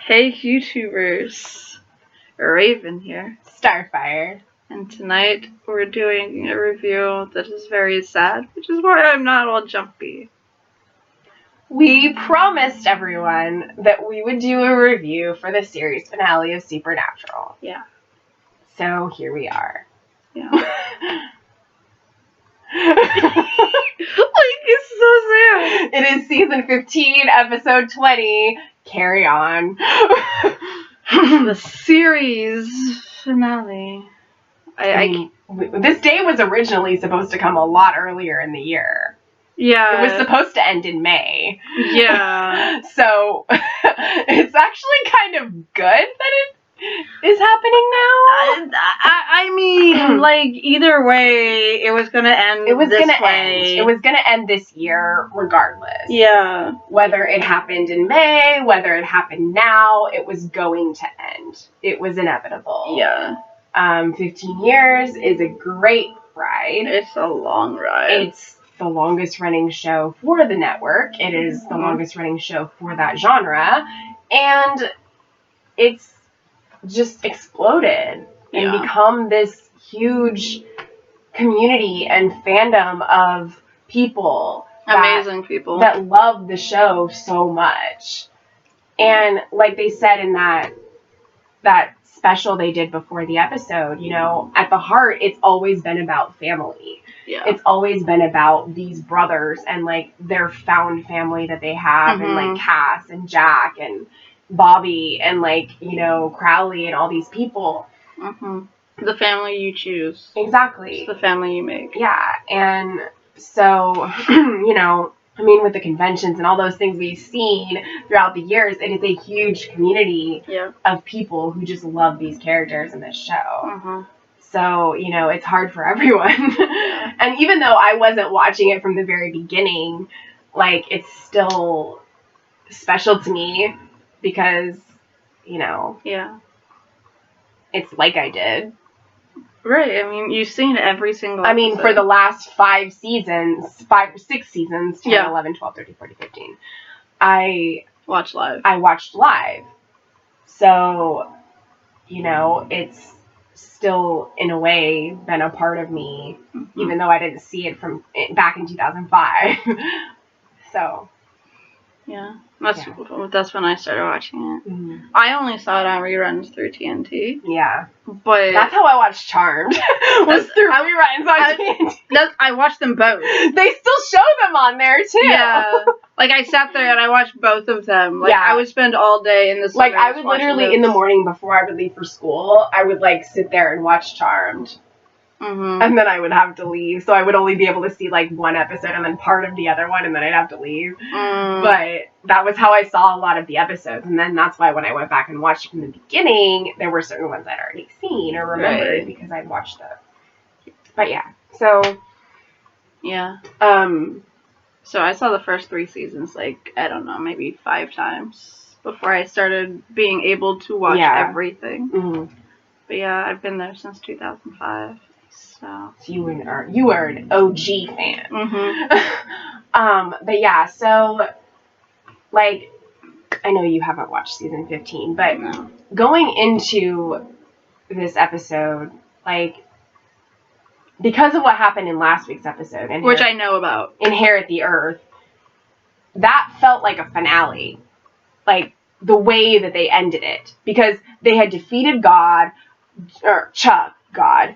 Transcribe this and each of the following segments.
Hey YouTubers, Raven here, Starfire. and tonight we're doing a review that is very sad, which is why I'm not all jumpy. We promised everyone that we would do a review for the series finale of Supernatural. Yeah. So here we are. Yeah. It's so sad. It is season 15, episode 20. Carry on. The series finale. This day was originally supposed to come a lot earlier in the year. Yeah. It was supposed to end in May. Yeah. So it's actually kind of good that it is happening now. I mean, like, either way, it was gonna end. It was this gonna way. end. It was gonna end this year, regardless. Yeah. Whether it happened in May, whether it happened now, it was going to end. It was inevitable. Yeah. 15 years is a great ride. It's a long ride. It's the longest running show for the network. It is the longest running show for that genre. And it's just exploded and become this huge community and fandom of people. Amazing people. That love the show so much. And like they said in that special they did before the episode, you know, at the heart, it's always been about family. Yeah. It's always been about these brothers and, like, their found family that they have, and, like, Cass and Jack and Bobby and, like, you know, Crowley and all these people. The family you choose. Exactly. It's the family you make. Yeah, and so, you know, I mean, with the conventions and all those things we've seen throughout the years, it is a huge community of people who just love these characters in this show. So, you know, it's hard for everyone. And even though I wasn't watching it from the very beginning, like, it's still special to me because, you know, it's like I did. Right, I mean, you've seen every single episode. I mean, for the last 5 or 6 seasons, 10, 11, 12, 13, 14, 15, I watched live. So, you know, it's still, in a way, been a part of me, even though I didn't see it from back in 2005. So, yeah, that's when I started watching it. I only saw it on reruns through TNT. Yeah, but that's how I watched Charmed. Was through reruns on TNT. I watched them both. They still show them on there too. Yeah, like I sat there and I watched both of them. Like I would spend all day in this. Like I would literally in the morning before I would leave for school, I would like sit there and watch Charmed. And then I would have to leave, so I would only be able to see like one episode and then part of the other one, and then I'd have to leave. But that was how I saw a lot of the episodes, and then that's why when I went back and watched it from the beginning, there were certain ones I'd already seen or remembered because I'd watched them. But yeah, so so I saw the first 3 seasons, like, I don't know, maybe 5 times before I started being able to watch everything. But yeah, I've been there since 2005. So you were an OG fan. But yeah, so like I know you haven't watched season 15, but going into this episode, like because of what happened in last week's episode, which I know about, Inherit the Earth, that felt like a finale. Like the way that they ended it, because they had defeated God, or Chuck, God,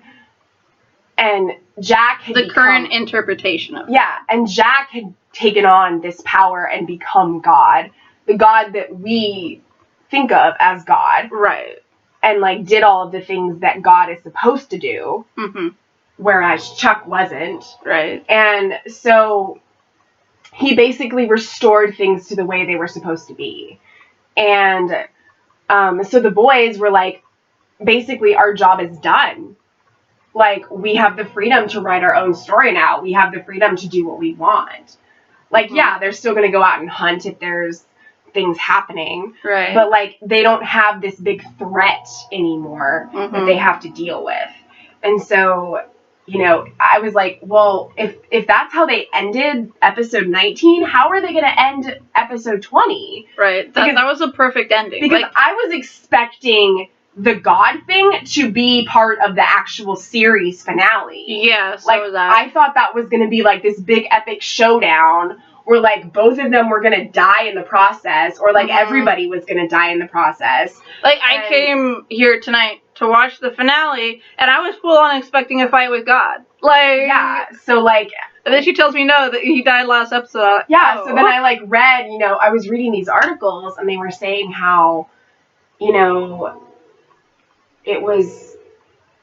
and Jack had the current interpretation of it. Yeah, and Jack had taken on this power and become God, the God that we think of as God. Right. And, like, did all of the things that God is supposed to do, whereas Chuck wasn't. Right. And so he basically restored things to the way they were supposed to be. And so the boys were like, basically, our job is done. Like, we have the freedom to write our own story now. We have the freedom to do what we want. Like, yeah, they're still going to go out and hunt if there's things happening. Right. But, like, they don't have this big threat anymore that they have to deal with. And so, I was like, well, if that's how they ended episode 19, how are they going to end episode 20? Right. That was a perfect ending. Because I was expecting the God thing to be part of the actual series finale. Yeah, so was that. I thought that was going to be like this big epic showdown where like both of them were going to die in the process, or like everybody was going to die in the process. Like, I came here tonight to watch the finale, and I was full on expecting a fight with God. Like, yeah, so like, and then she tells me no, that he died last episode. Yeah, so then I like read, I was reading these articles, and they were saying how, it was,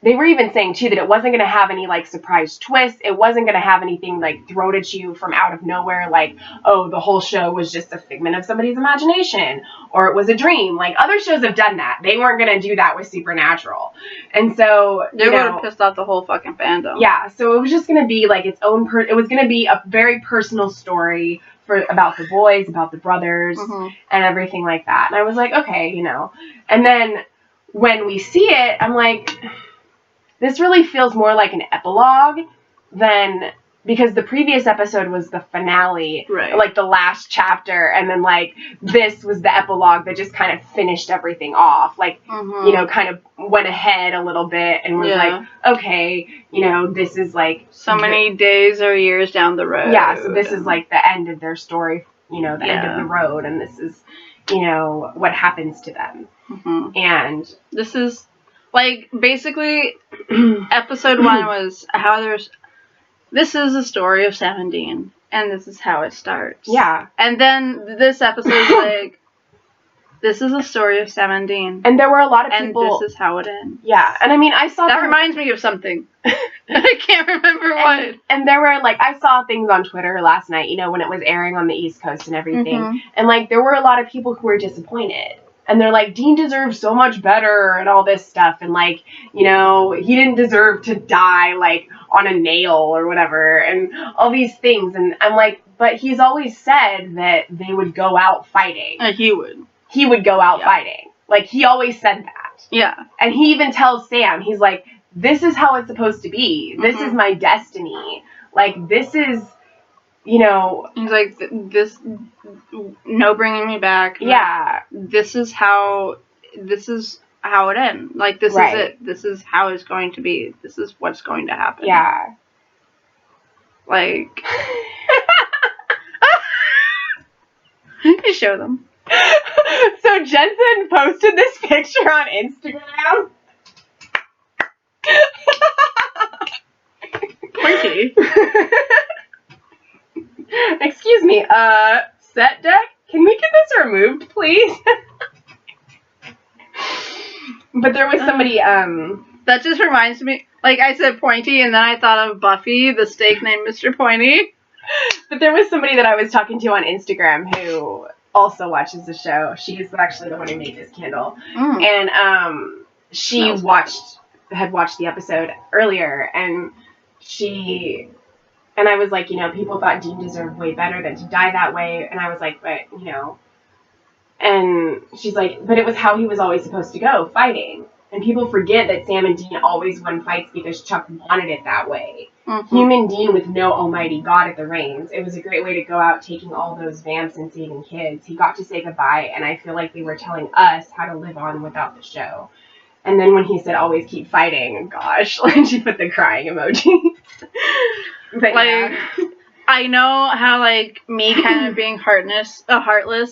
they were even saying too that it wasn't going to have any like surprise twists. It wasn't going to have anything like thrown at you from out of nowhere, like, oh, the whole show was just a figment of somebody's imagination, or it was a dream. Like, other shows have done that. They weren't going to do that with Supernatural. And so they would have pissed off the whole fucking fandom. Yeah, so it was just going to be like its own it was going to be a very personal story about the boys, about the brothers, and everything like that. And I was like, okay, And then when we see it, I'm like, this really feels more like an epilogue than, because the previous episode was the finale, right, like the last chapter, and then like this was the epilogue that just kind of finished everything off, like, kind of went ahead a little bit and was like, okay, this is like so many days or years down the road. Yeah, so this is like the end of their story, the end of the road, and this is, what happens to them. And this is, like, basically, episode 1 was how this is the story of Sam and Dean, and this is how it starts. Yeah. And then this episode is like, this is the story of Sam and Dean. And there were a lot of people. And this is how it ends. Yeah, and I mean, I saw that reminds me of something. I can't remember what. And there were, like, I saw things on Twitter last night, when it was airing on the East Coast and everything. And, like, there were a lot of people who were disappointed. And they're like, Dean deserves so much better and all this stuff. And, like, he didn't deserve to die, like, on a nail or whatever. And all these things. And I'm like, but he's always said that they would go out fighting. He would. He would go out fighting. Like, he always said that. Yeah. And he even tells Sam, he's like, this is how it's supposed to be. This is my destiny. Like, this is, He's like, this, no bringing me back. Yeah. This is how it ends. Like, this is it. This is how it's going to be. This is what's going to happen. Yeah. Like, you can show them. So Jensen posted this picture on Instagram. Pointy. Excuse me, set deck? Can we get this removed, please? But there was somebody, that just reminds me, like, I said Pointy, and then I thought of Buffy, the steak named Mr. Pointy. But there was somebody that I was talking to on Instagram who also watches the show. She's actually the one who made this candle. And she had watched the episode earlier, and I was like, people thought Dean deserved way better than to die that way. And I was like, but, and she's like, but it was how he was always supposed to go, fighting. And people forget that Sam and Dean always won fights because Chuck wanted it that way. Human Dean with no almighty God at the reins. It was a great way to go out taking all those vamps and saving kids. He got to say goodbye, and I feel like they were telling us how to live on without the show. And then when he said, always keep fighting, gosh, and she put the crying emoji. But like, I know how, like, me kind of being heartless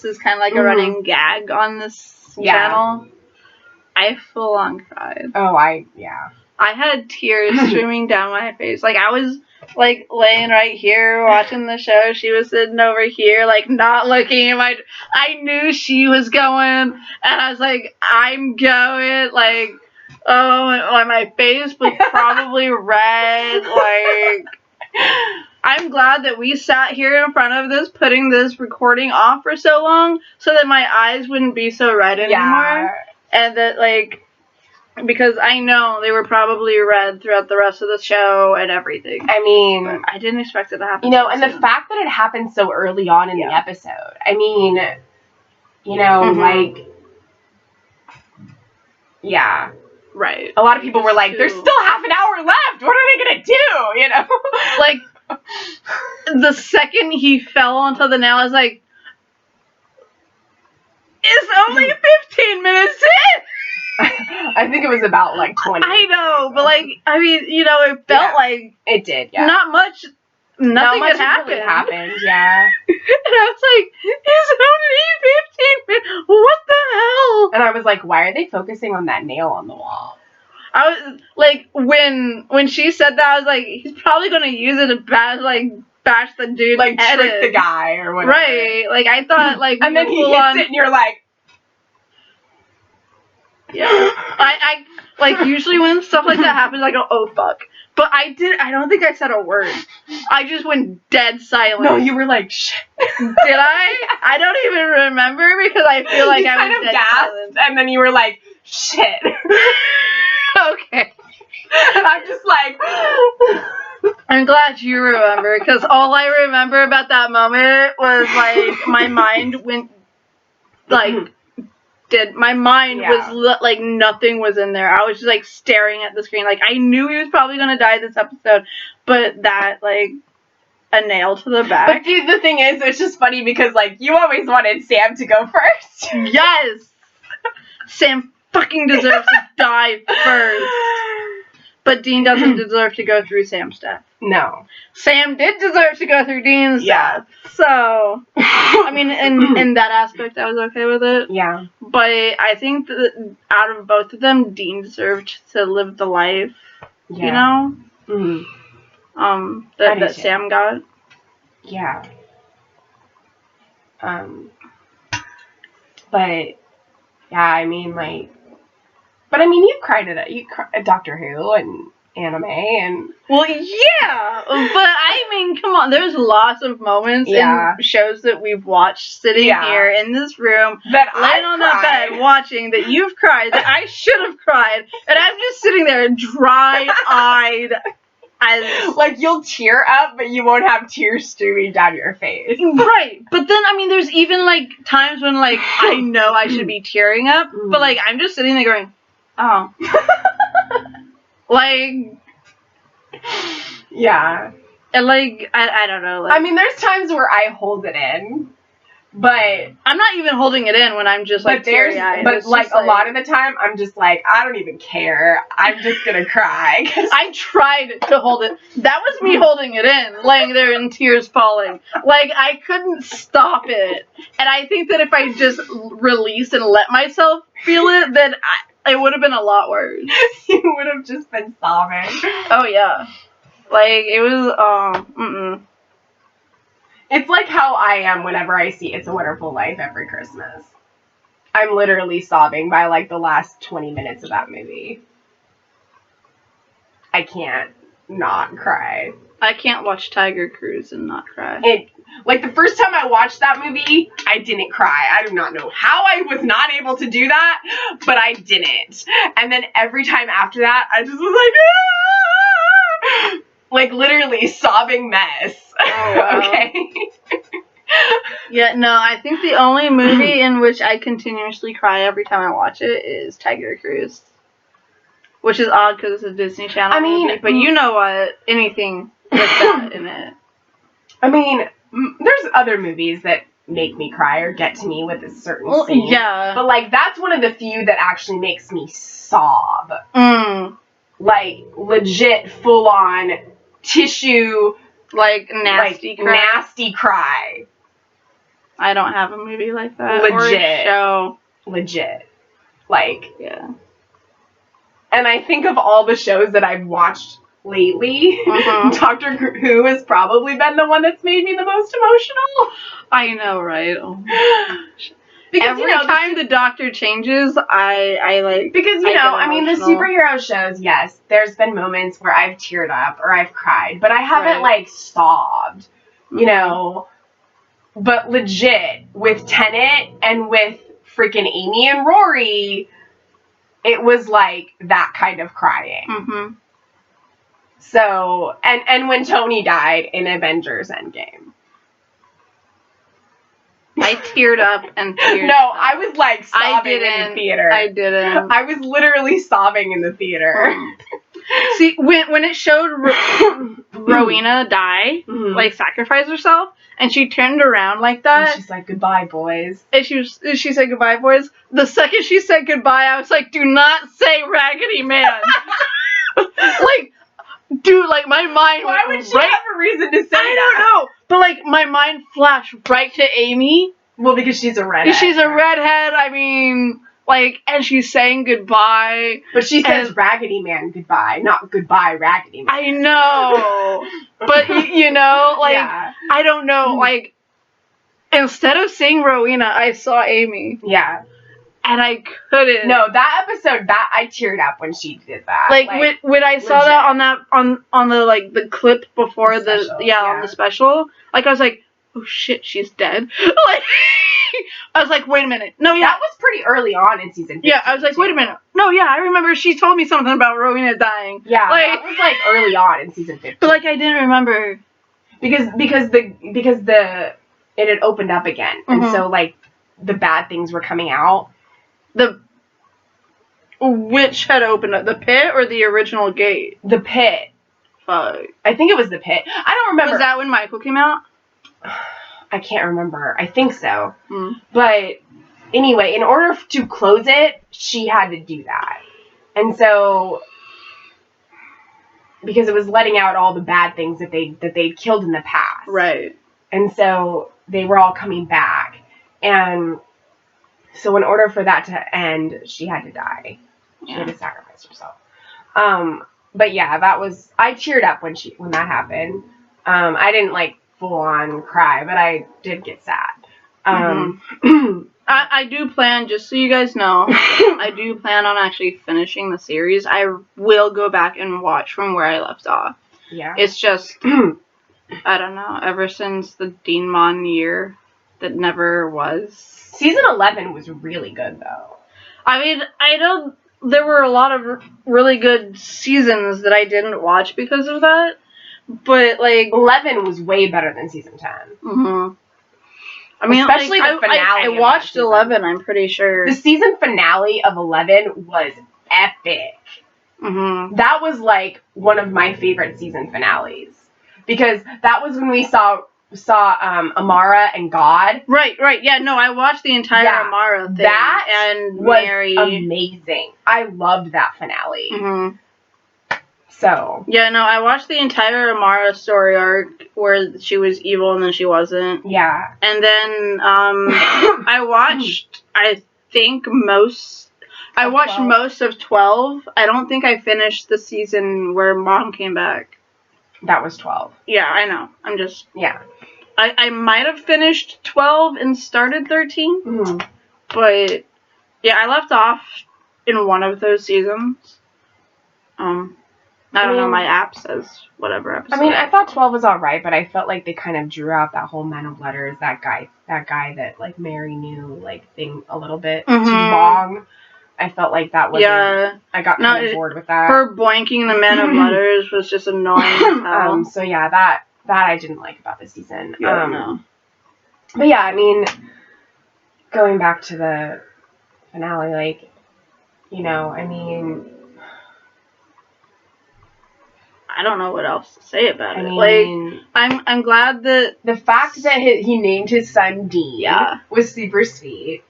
is kind of like a running gag on this channel. I full on cried. Oh, I had tears streaming down my face. Like, I was, like, laying right here watching the show. She was sitting over here, like, not looking at my... I knew she was going, and I was like, I'm going, like, oh, my face was probably red, like... I'm glad that we sat here in front of this, putting this recording off for so long, so that my eyes wouldn't be so red anymore. Yeah. And that, like, because I know they were probably red throughout the rest of the show and everything. I mean... But I didn't expect it to happen so and soon. The fact that it happened so early on in the episode. I mean, like... Yeah. Right. A lot of people were like, there's still half an hour left. What are they going to do? You know? Like, the second he fell onto the nail, I was like, it's only 15 minutes in! I think it was about, like, 20. I know, but, like, I mean, you know, it felt like... It did, yeah. Not much... Nothing had happened. Really happened, yeah. And I was like, it's only 15 minutes. What the hell? And I was like, why are they focusing on that nail on the wall? I was like, when she said that, I was like, he's probably gonna use it to bash the dude, like trick the guy or whatever. Right? Like I thought, like, and then he hits it, and you're like, yeah. I like usually when stuff like that happens, I go, oh fuck. But I don't think I said a word. I just went dead silent. No, you were like, shit. Did I? I don't even remember because I feel like I was dead silent. And then you were like, shit. Okay. And I'm just like... I'm glad you remember, because all I remember about that moment was, like, my mind went, like... was like nothing was in there. I was just like staring at the screen. Like I knew he was probably gonna die this episode, but that like a nail to the back. But the thing is, it's just funny because like you always wanted Sam to go first. Yes, Sam fucking deserves to die first. But Dean doesn't deserve to go through Sam's death. No. Sam did deserve to go through Dean's death. So, I mean, in that aspect, I was okay with it. Yeah. But I think that out of both of them, Dean deserved to live the life, you know? Mm-hmm. That Sam got. Yeah. But, yeah, I mean, like... But I mean, you cried at Doctor Who and anime and... Well, yeah, but I mean, come on, there's lots of moments in shows that we've watched sitting here in this room, that laying on that bed watching, that you've cried, that I should have cried, and I'm just sitting there dry-eyed as... Like, you'll tear up, but you won't have tears streaming down your face. Right, but then, I mean, there's even, like, times when, like, I know I should be tearing up, but, like, I'm just sitting there going... Oh. Like. Yeah. And like, I don't know. Like, I mean, there's times where I hold it in, but. I'm not even holding it in when I'm just like teary-eyed. But like a lot of the time, I'm just like, I don't even care. I'm just gonna cry. I tried to hold it. That was me holding it in, laying there in tears falling. Like, I couldn't stop it. And I think that if I just released and let myself feel it, then it would have been a lot worse. You would have just been sobbing. Oh, yeah. Like, it was, It's like how I am whenever I see It's a Wonderful Life every Christmas. I'm literally sobbing by, like, the last 20 minutes of that movie. I can't not cry. I can't watch Tiger Cruise and not cry. Like, the first time I watched that movie, I didn't cry. I do not know how I was not able to do that, but I didn't. And then every time after that, I just was like, ah! Like, literally sobbing mess. Oh, wow. Okay? Yeah, no, I think the only movie in which I continuously cry every time I watch it is Tiger Cruise. Which is odd because it's a Disney Channel movie, but you know what? Anything with that in it. I mean, there's other movies that make me cry or get to me with a certain scene. Yeah. But, like, that's one of the few that actually makes me sob. Like, legit, full-on, tissue... Like, nasty cry. Nasty cry. I don't have a movie like that. Legit. Or a show. Legit. Like... Yeah. And I think of all the shows that I've watched lately, Doctor Who has probably been the one that's made me the most emotional. I know, right? Oh my gosh. Because, every time the Doctor changes, I like... Because, you know, I mean, the superhero shows, yes, there's been moments where I've teared up or I've cried, but I haven't, like, sobbed, you know? But legit, with Tennant and with freaking Amy and Rory... It was, like, that kind of crying. So, and when Tony died in Avengers Endgame. I teared up and teared No, up. I was like sobbing in the theater. I didn't. I was literally sobbing in the theater. See, when it showed Rowena die, like sacrifice herself, and she turned around like that. And she's like, goodbye, boys. And she said goodbye, boys. The second she said goodbye, I was like, do not say Raggedy Man. Like, dude, like my mind. Why would she have a reason to say that? I don't know. But like my mind flashed right to Amy. Well, because she's a redhead. She's a redhead. I mean, like, and she's saying goodbye. But she says Raggedy Man goodbye, not goodbye Raggedy Man. I know. But you know, like, I don't know, like, instead of seeing Rowena, I saw Amy. Yeah. And I couldn't. No, that episode, I teared up when she did that. Like when I saw that on the like the clip before the special, on the special, like I was like, oh shit, she's dead. Like I was like, wait a minute. No, yeah. That was pretty early on in season 15. Yeah, I was like, wait a minute. No, yeah, I remember she told me something about Rowena dying. Yeah, like, that was like early on in season 15. But like I didn't remember. Because it had opened up again. And so like the bad things were coming out. Which had opened up? The pit or the original gate? The pit. Fuck. I think it was the pit. I don't remember. Was that when Michael came out? I can't remember. I think so. But anyway, in order to close it, she had to do that. And so, because it was letting out all the bad things that they'd killed in the past. Right. And so they were all coming back. And so in order for that to end, she had to die. She had to sacrifice herself. But yeah, I teared up when that happened. I didn't like full on cry, but I did get sad. I do plan, just so you guys know, I do plan on actually finishing the series. I will go back and watch from where I left off. Yeah. It's just, I don't know, ever since the Dean Mon year that never was. Season 11 was really good, though. I mean, I know there were a lot of really good seasons that I didn't watch because of that, but, like... 11 was way better than season 10. I mean, especially like, the finale. I watched 11, I'm pretty sure. The season finale of 11 was epic. That was, like, one of my favorite season finales. Because that was when we saw Amara and God. Right. Yeah, no, I watched the entire Amara thing. That and was Mary. Amazing. I loved that finale. So. Yeah, no, I watched the entire Amara story arc where she was evil and then she wasn't. Yeah. And then I watched, I watched most of 12. I don't think I finished the season where Mom came back. That was 12. Yeah, I know. I'm just... Yeah. I might have finished 12 and started 13. But, yeah, I left off in one of those seasons. I don't know, my app says whatever episode. I mean, I thought 12 was alright, but I felt like they kind of drew out that whole Man of Letters, that guy that, like, Mary knew, like, thing a little bit too long. I felt like that was I got kind of bored with that. Her boinking the Man of Letters was just annoying. So yeah, that I didn't like about this season. No. But yeah, I mean, going back to the finale, like, you know, I mean, I don't know what else to say about it. Like, I'm glad that the fact that he named his son Dean was super sweet.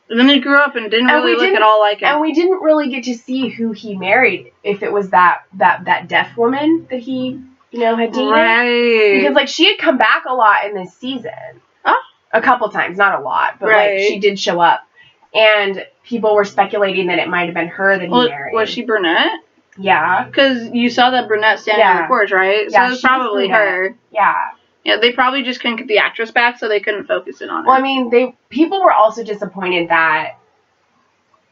And then he grew up and didn't really look at all like him. And we didn't really get to see who he married, if it was that deaf woman that he, you know, had dated. Right. Because, like, she had come back a lot in this season. Oh. A couple times, not a lot, but, like, she did show up. And people were speculating that it might have been her that he married. Was she brunette? Yeah. Because you saw that brunette standing on the porch, right? Yeah, so it's probably her. Yeah. Yeah, they probably just couldn't get the actress back, so they couldn't focus in on her. Well, I mean, people were also disappointed that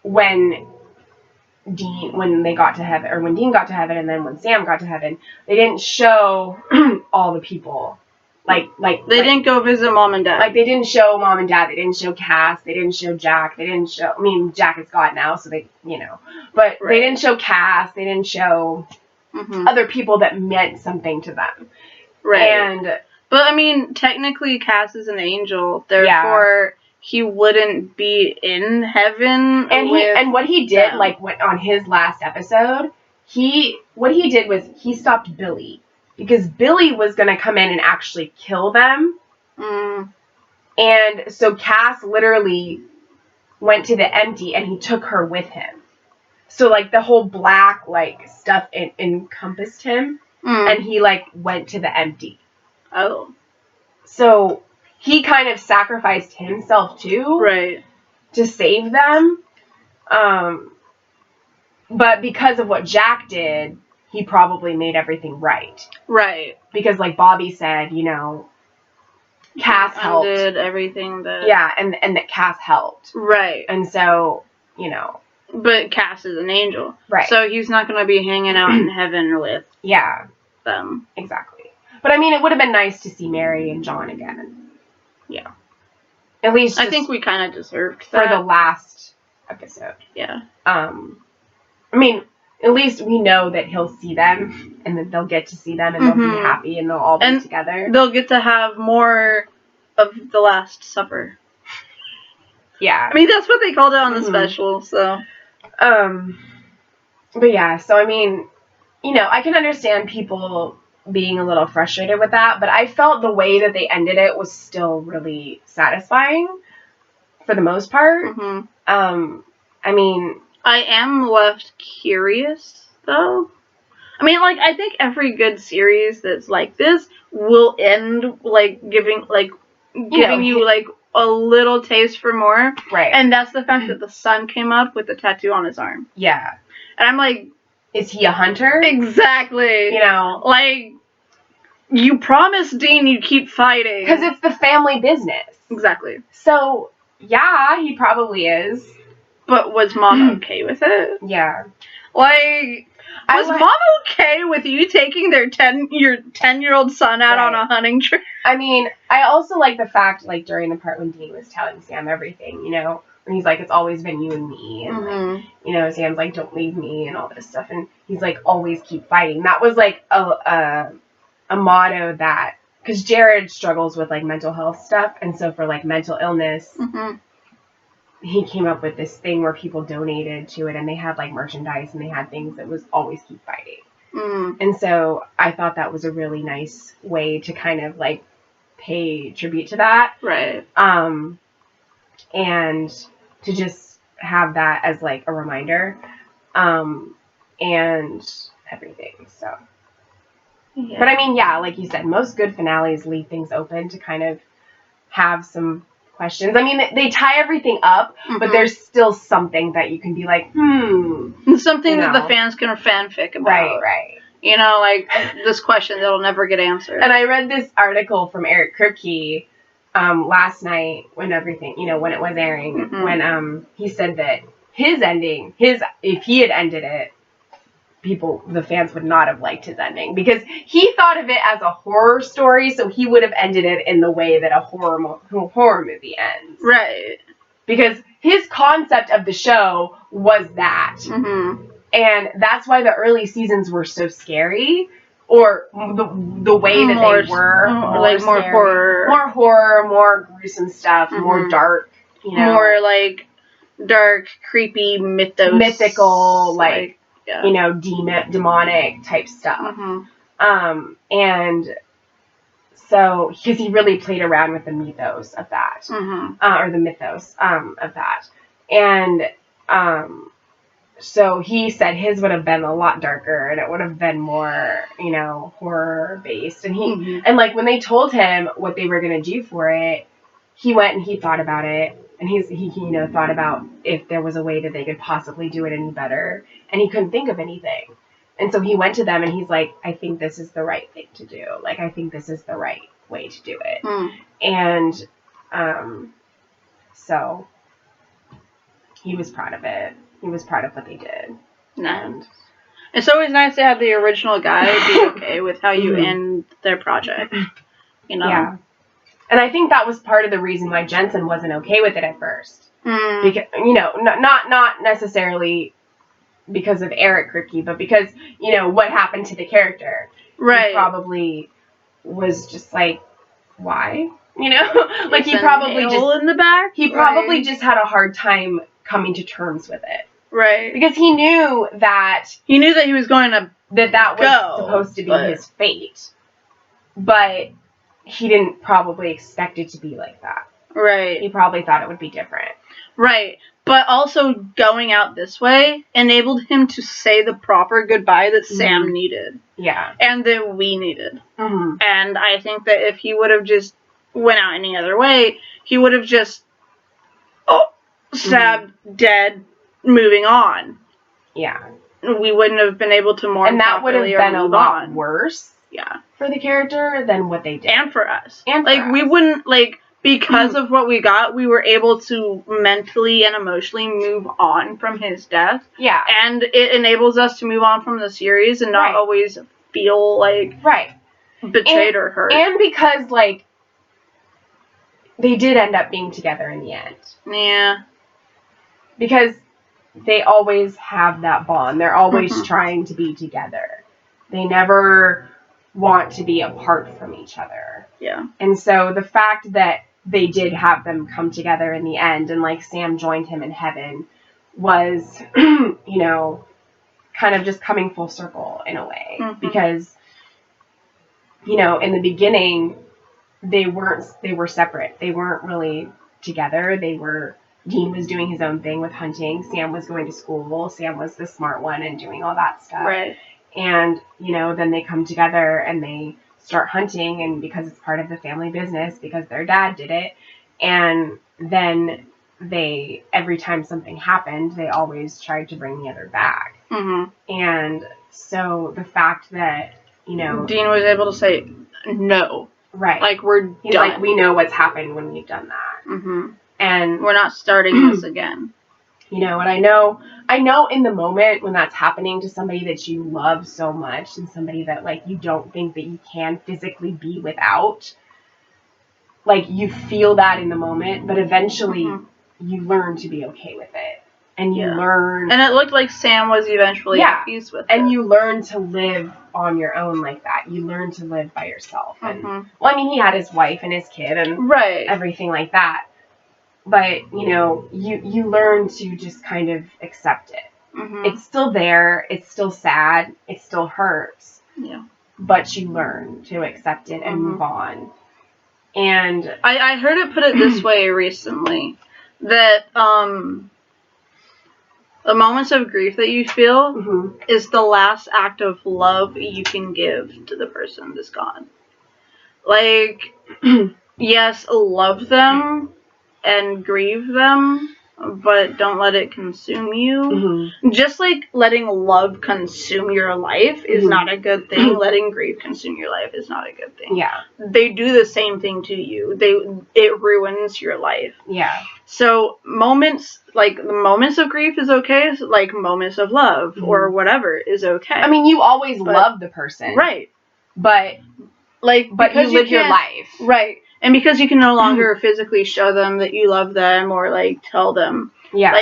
when Dean got to heaven, or when Dean got to heaven, and then when Sam got to heaven, they didn't show all the people. Like they didn't go visit Mom and Dad. Like, they didn't show Mom and Dad. They didn't show Cass. They didn't show Jack. They didn't show... I mean, Jack is God now, so they, you know. But they didn't show Cass. They didn't show other people that meant something to them. Right. And... But I mean, technically, Cass is an angel, therefore he wouldn't be in heaven. And what he did, like on his last episode, what he did was he stopped Billy because Billy was gonna come in and actually kill them. And so Cass literally went to the empty and he took her with him. So like the whole black like stuff encompassed him, and he like went to the empty. Oh. So he kind of sacrificed himself too, right, to save them. But because of what Jack did, he probably made everything right. Right. Because like Bobby said, you know, Cass helped. Did everything that. Yeah, and that Cass helped. Right. And so, you know. But Cass is an angel. Right. So he's not going to be hanging out in heaven with them. Exactly. But I mean, it would have been nice to see Mary and John again. Yeah. At least I think we kind of deserved that. For the last episode. Yeah. I mean, at least we know that he'll see them and that they'll get to see them and they'll be happy and they'll all be together. They'll get to have more of the Last Supper. Yeah. I mean, that's what they called it on the special, so. But yeah, so I mean, you know, I can understand people being a little frustrated with that, but I felt the way that they ended it was still really satisfying for the most part. I mean, I am left curious though. I mean, like, I think every good series that's like this will end like giving you like a little taste for more. Right. And that's the fact that the son came up with the tattoo on his arm. Yeah. And I'm like, is he a hunter? Exactly. You know, like, you promised Dean you'd keep fighting. Because it's the family business. Exactly. So, yeah, he probably is. But was Mom okay with it? Yeah. Like, was Mom okay with you taking your 10-year-old son out on a hunting trip? I mean, I also like the fact, like, during the part when Dean was telling Sam everything, you know, when he's like, it's always been you and me, and, like, you know, Sam's like, don't leave me, and all this stuff, and he's like, always keep fighting. That was, like, a motto that, because Jared struggles with, like, mental health stuff, and so for, like, mental illness, he came up with this thing where people donated to it, and they had, like, merchandise, and they had things that was always keep fighting. And so I thought that was a really nice way to kind of, like, pay tribute to that. Right. And to just have that as, like, a reminder, and everything, so. Yeah. But, I mean, yeah, like you said, most good finales leave things open to kind of have some questions. I mean, they tie everything up, but there's still something that you can be like, something that the fans can fanfic about. Right. You know, like, this question that'll never get answered. And I read this article from Eric Kripke last night when everything, you know, when it was airing, when he said that his ending, if he had ended it, the fans would not have liked his ending because he thought of it as a horror story, so he would have ended it in the way that a horror movie ends. Right. Because his concept of the show was that. And that's why the early seasons were so scary, or the way that they were. More horror, more gruesome stuff, more dark, you know. More, like, dark, creepy, mythical, like you know, demonic type stuff. And so, because he really played around with the mythos of that, or the mythos of that. And so he said his would have been a lot darker, and it would have been more, you know, horror based. And and like when they told him what they were gonna do for it, he went and he thought about it, and he you know, thought about if there was a way that they could possibly do it any better, and he couldn't think of anything. And so he went to them and he's like, I think this is the right thing to do. Like, I think this is the right way to do it. And so he was proud of it. He was proud of what they did. And it's always nice to have the original guy be okay with how you end their project. You know? Yeah. And I think that was part of the reason why Jensen wasn't okay with it at first. Because, you know, not necessarily because of Eric Kripke, but because, you know, what happened to the character. Right. He probably was just like, why, like he probably just in the back. He probably just had a hard time coming to terms with it. Right. Because he knew that he was going to that was supposed to be his fate. But he didn't probably expect it to be like that. Right. He probably thought it would be different. Right. But also going out this way enabled him to say the proper goodbye that Sam needed. Yeah. And that we needed. Mm-hmm. And I think that if he would have just went out any other way, he would have just stabbed, dead, moving on. Yeah. We wouldn't have been able to mourn. And that would have been a lot worse. Yeah. For the character than what they did. And for us. And for us. We wouldn't, because of what we got, we were able to mentally and emotionally move on from his death. Yeah. And it enables us to move on from the series and not always feel betrayed or hurt. And because, they did end up being together in the end. Yeah. Because they always have that bond. They're always trying to be together. They never want to be apart from each other. Yeah. And so the fact that they did have them come together in the end and Sam joined him in heaven was, kind of just coming full circle in a way. Because, in the beginning, they were separate. They weren't really together. Dean was doing his own thing with hunting. Sam was going to school. Sam was the smart one and doing all that stuff. Right. And, then they come together and they start hunting, and because it's part of the family business, because their dad did it, and then every time something happened, they always tried to bring the other back. Mm-hmm. And so the fact that, Dean was able to say, no. Right. We're done. He's we know what's happened when we've done that. Mm-hmm. And we're not starting this again. And I know in the moment when that's happening to somebody that you love so much and somebody that you don't think that you can physically be without, you feel that in the moment, but eventually you learn to be okay with it. And you learn. And it looked like Sam was eventually at peace with it. And you learn to live on your own like that. You learn to live by yourself. And he had his wife and his kid and everything like that. But, you learn to just kind of accept it. Mm-hmm. It's still there. It's still sad. It still hurts. Yeah. But you learn to accept it and move on. And I heard it put it this way recently, that the moments of grief that you feel is the last act of love you can give to the person that's gone. Yes, love them and grieve them, but don't let it consume you. Mm-hmm. Just like letting love consume your life is not a good thing, letting grief consume your life is not a good thing. Yeah. They do the same thing to you. It ruins your life. Yeah. So moments, the moments of grief is okay, moments of love or whatever is okay. I mean, you always love the person. Right. But you live your life. Right. And because you can no longer physically show them that you love them or tell them. Yeah.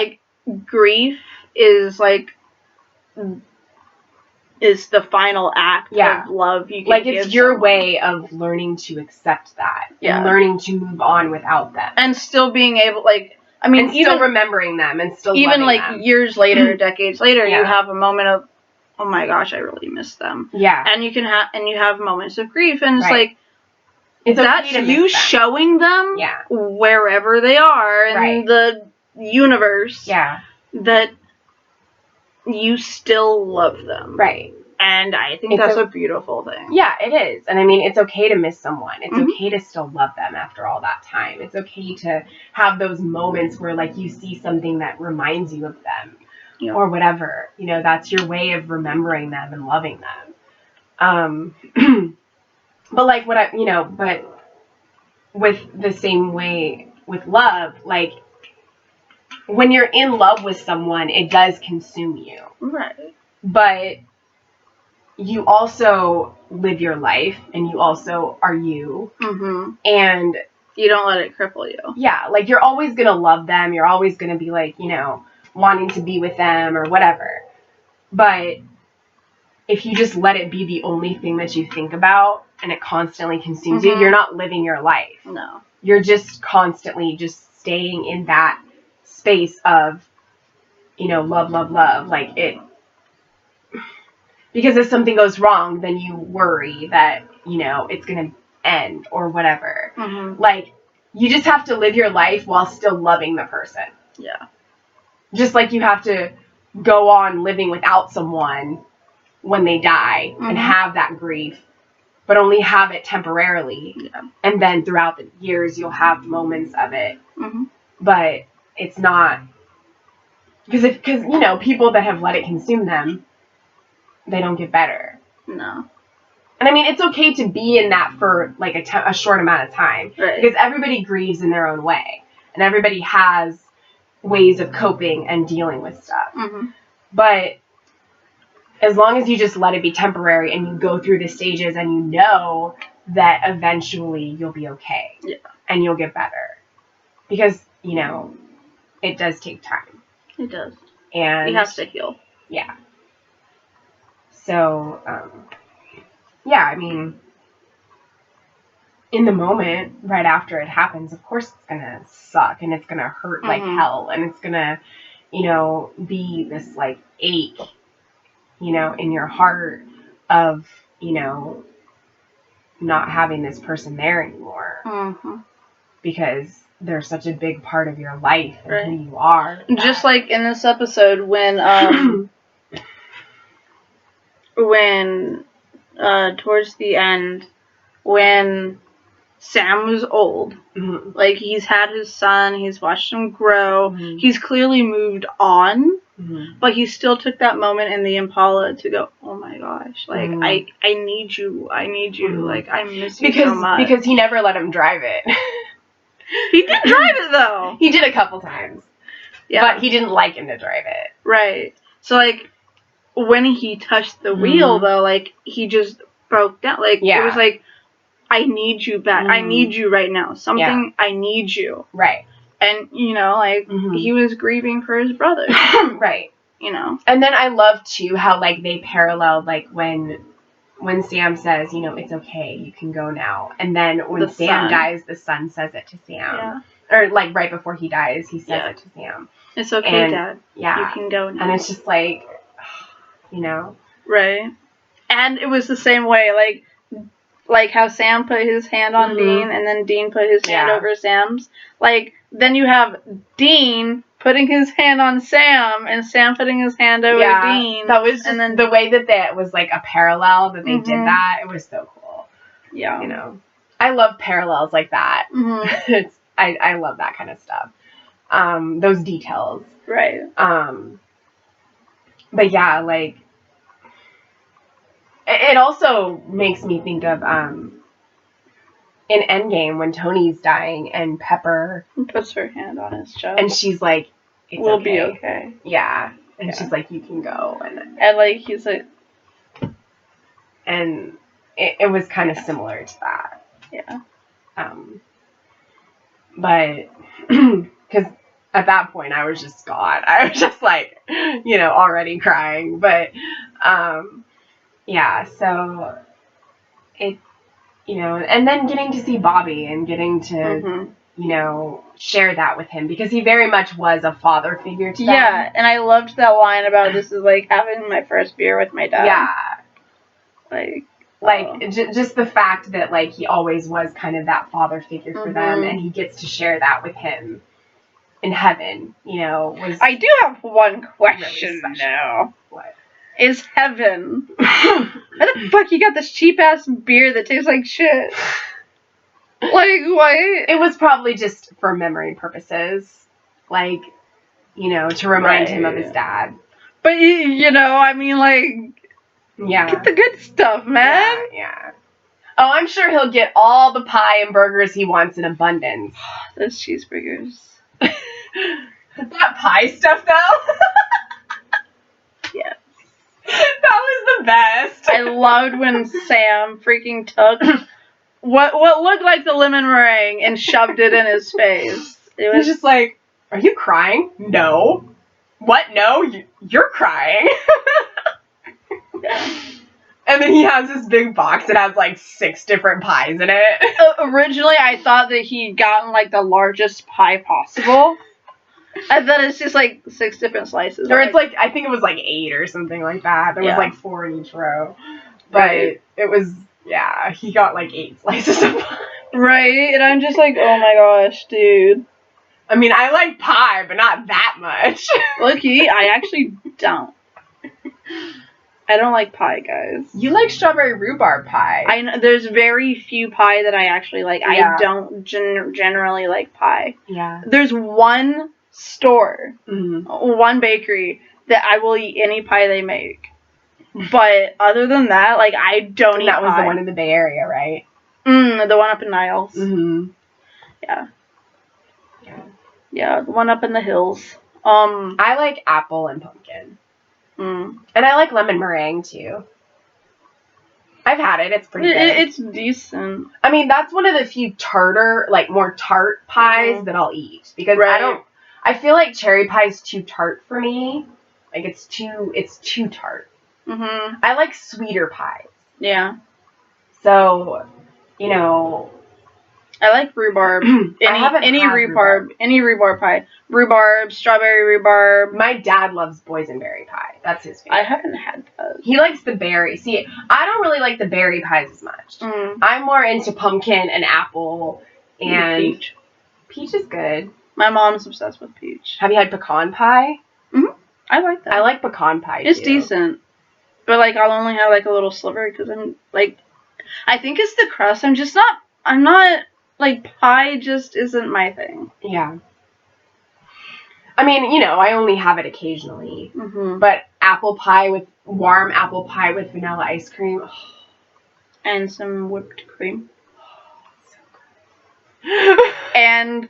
Grief is the final act of love you can give it's your someone. way of learning to accept that. Yeah. And learning to move on without them. And still being able and still remembering them and still even loving them. Years later, decades later, you have a moment of, oh my gosh, I really miss them. Yeah. And you have moments of grief, and it's it's that's okay you showing them wherever they are in the universe that you still love them. Right. And I think that's a beautiful thing. Yeah, it is. And I mean, it's okay to miss someone. It's okay to still love them after all that time. It's okay to have those moments where you see something that reminds you of them or whatever. That's your way of remembering them and loving them. But but with the same way with love, when you're in love with someone, it does consume you. Right. But you also live your life, and you also are you. Mm-hmm. And you don't let it cripple you. Yeah, you're always going to love them. You're always going to be wanting to be with them or whatever. But if you just let it be the only thing that you think about and it constantly consumes you, you're not living your life. No. You're just constantly just staying in that space of, love, love, love. Like it, because if something goes wrong, then you worry that, it's going to end or whatever. Like, you just have to live your life while still loving the person. Yeah. Just like you have to go on living without someone when they die and have that grief, but only have it temporarily. Yeah. And then throughout the years, you'll have moments of it. But it's not, because people that have let it consume them, they don't get better. No. And I mean, it's okay to be in that for like a short amount of time. Right. Because everybody grieves in their own way. And everybody has ways of coping and dealing with stuff. But as long as you just let it be temporary and you go through the stages and you know that eventually you'll be okay. Yeah. And you'll get better. Because, it does take time. It does. And you have to heal. Yeah. So, yeah, I mean, in the moment, right after it happens, of course it's going to suck and it's going to hurt like hell and it's going to, be this like ache, in your heart of, not having this person there anymore. Because they're such a big part of your life and who you are. Just like in this episode when towards the end, when Sam was old, like he's had his son, he's watched him grow, he's clearly moved on, but he still took that moment in the Impala to go, oh my gosh, like I need you, like I miss you so much. Because he never let him drive it. He did drive it though. He did a couple times. Yeah. But he didn't like him to drive it. Right. So like when he touched the wheel though, like he just broke down. Like it was like, I need you back. I need you right now. I need you. Right. And like he was grieving for his brother. Right. And then I love too how like they paralleled like when Sam says, it's okay, you can go now. And then when Sam dies, the son says it to Sam. Yeah. Or like right before he dies, he says it to Sam. It's okay, Dad. Yeah. You can go now. And it's just like, Right. And it was the same way, like how Sam put his hand on Dean and then Dean put his hand over Sam's. Like, then you have Dean putting his hand on Sam and Sam putting his hand over Dean. That was just, and then the way that was like a parallel that they did that, it was so cool. Yeah. I love parallels like that. I love that kind of stuff. Those details. Right. But yeah, like, it also makes me think of, in Endgame when Tony's dying and Pepper puts her hand on his chest. And she's like, we'll be okay. Yeah. And she's like, you can go. And like, he's like... And it was kind of similar to that. Yeah. But, because at that point I was just gone. I was just like, already crying. But, yeah, so it, and then getting to see Bobby and getting to, share that with him because he very much was a father figure to them. Yeah, and I loved that line about this is like having my first beer with my dad. Yeah. Just the fact that, like, he always was kind of that father figure for them and he gets to share that with him in heaven, was... I do have one question really now. What? Is heaven. Why the fuck you got this cheap-ass beer that tastes like shit? Like, what? It was probably just for memory purposes. Like, to remind him of his dad. But, I mean, like... Yeah. Get the good stuff, man. Yeah. Oh, I'm sure he'll get all the pie and burgers he wants in abundance. Those cheeseburgers. That pie stuff, though? Yeah. That was the best. I loved when Sam freaking took what looked like the lemon meringue and shoved it in his face. It was just like, are you crying? No. What? No? You're crying. Yeah. And then he has this big box that has like 6 different pies in it. Originally, I thought that he'd gotten like the largest pie possible. I thought it's just like 6 different slices. Or it's like, I think it was like 8 or something like that. There was like 4 in each row. But it was, yeah, he got like 8 slices of pie. Right, and I'm just like, oh my gosh, dude. I mean, I like pie, but not that much. Look-y, I actually don't. I don't like pie, guys. You like strawberry rhubarb pie. I know, there's very few pie that I actually like. Yeah. I don't generally like pie. Yeah. There's one store, one bakery, that I will eat any pie they make. But other than that, like, I don't eat pie. That was the one in the Bay Area, right? The one up in Niles. Mm-hmm. Yeah. Yeah, the one up in the hills. I like apple and pumpkin. And I like lemon meringue, too. I've had it. It's pretty good. It's decent. I mean, that's one of the few tartar, like, more tart pies that I'll eat. Because I feel like cherry pie is too tart for me. Like, it's too tart. I like sweeter pies. Yeah. So, you know, I like rhubarb. Any rhubarb pie. Rhubarb, strawberry rhubarb. My dad loves boysenberry pie. That's his favorite. I haven't had those. He likes the berry. See, I don't really like the berry pies as much. I'm more into pumpkin and apple and peach. Peach is good. My mom's obsessed with peach. Have you had pecan pie? I like that. I like pecan pie, It's decent. But, like, I'll only have, like, a little sliver because I'm, like, I think it's the crust. I'm not, like, pie just isn't my thing. Yeah. I mean, you know, I only have it occasionally. But warm apple pie with vanilla ice cream. And some whipped cream. So good. and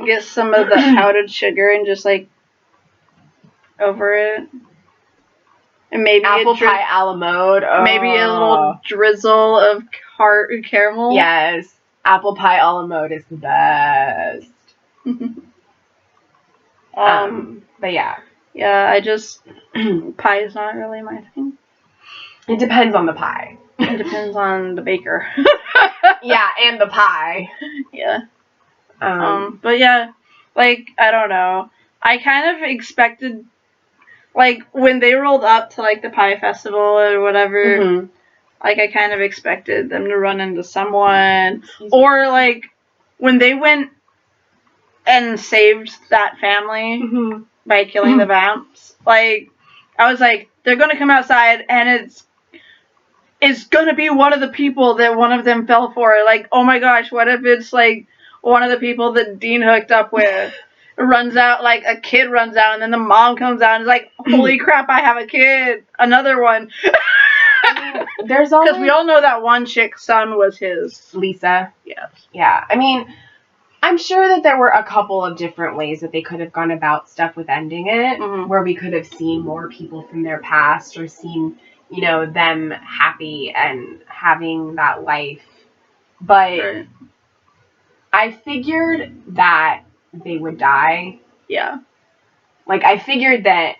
get some of the powdered sugar and just, like, over it. And maybe apple pie a la mode. Oh. Maybe a little drizzle of caramel. Yes. Apple pie a la mode is the best. But yeah. Yeah, I just pie is not really my thing. It depends on the pie. It depends on the baker. Yeah, and the pie. Yeah. But yeah, like, I don't know. I kind of expected, like, when they rolled up to, like, the pie festival or whatever, like, I kind of expected them to run into someone. Or, like, when they went and saved that family by killing the vamps, like, I was like, they're going to come outside and it's going to be one of the people that one of them fell for. Like, oh my gosh, what if it's, like, one of the people that Dean hooked up with? Runs out, like, a kid runs out, and then the mom comes out and is like, holy crap, I have a kid. Another one. There's always... Because we all know that one chick's son was his. Lisa. Yes. Yeah. I mean, I'm sure that there were a couple of different ways that they could have gone about stuff with ending it, where we could have seen more people from their past or seen, you know, them happy and having that life. But I figured that they would die. Yeah. Like, I figured that,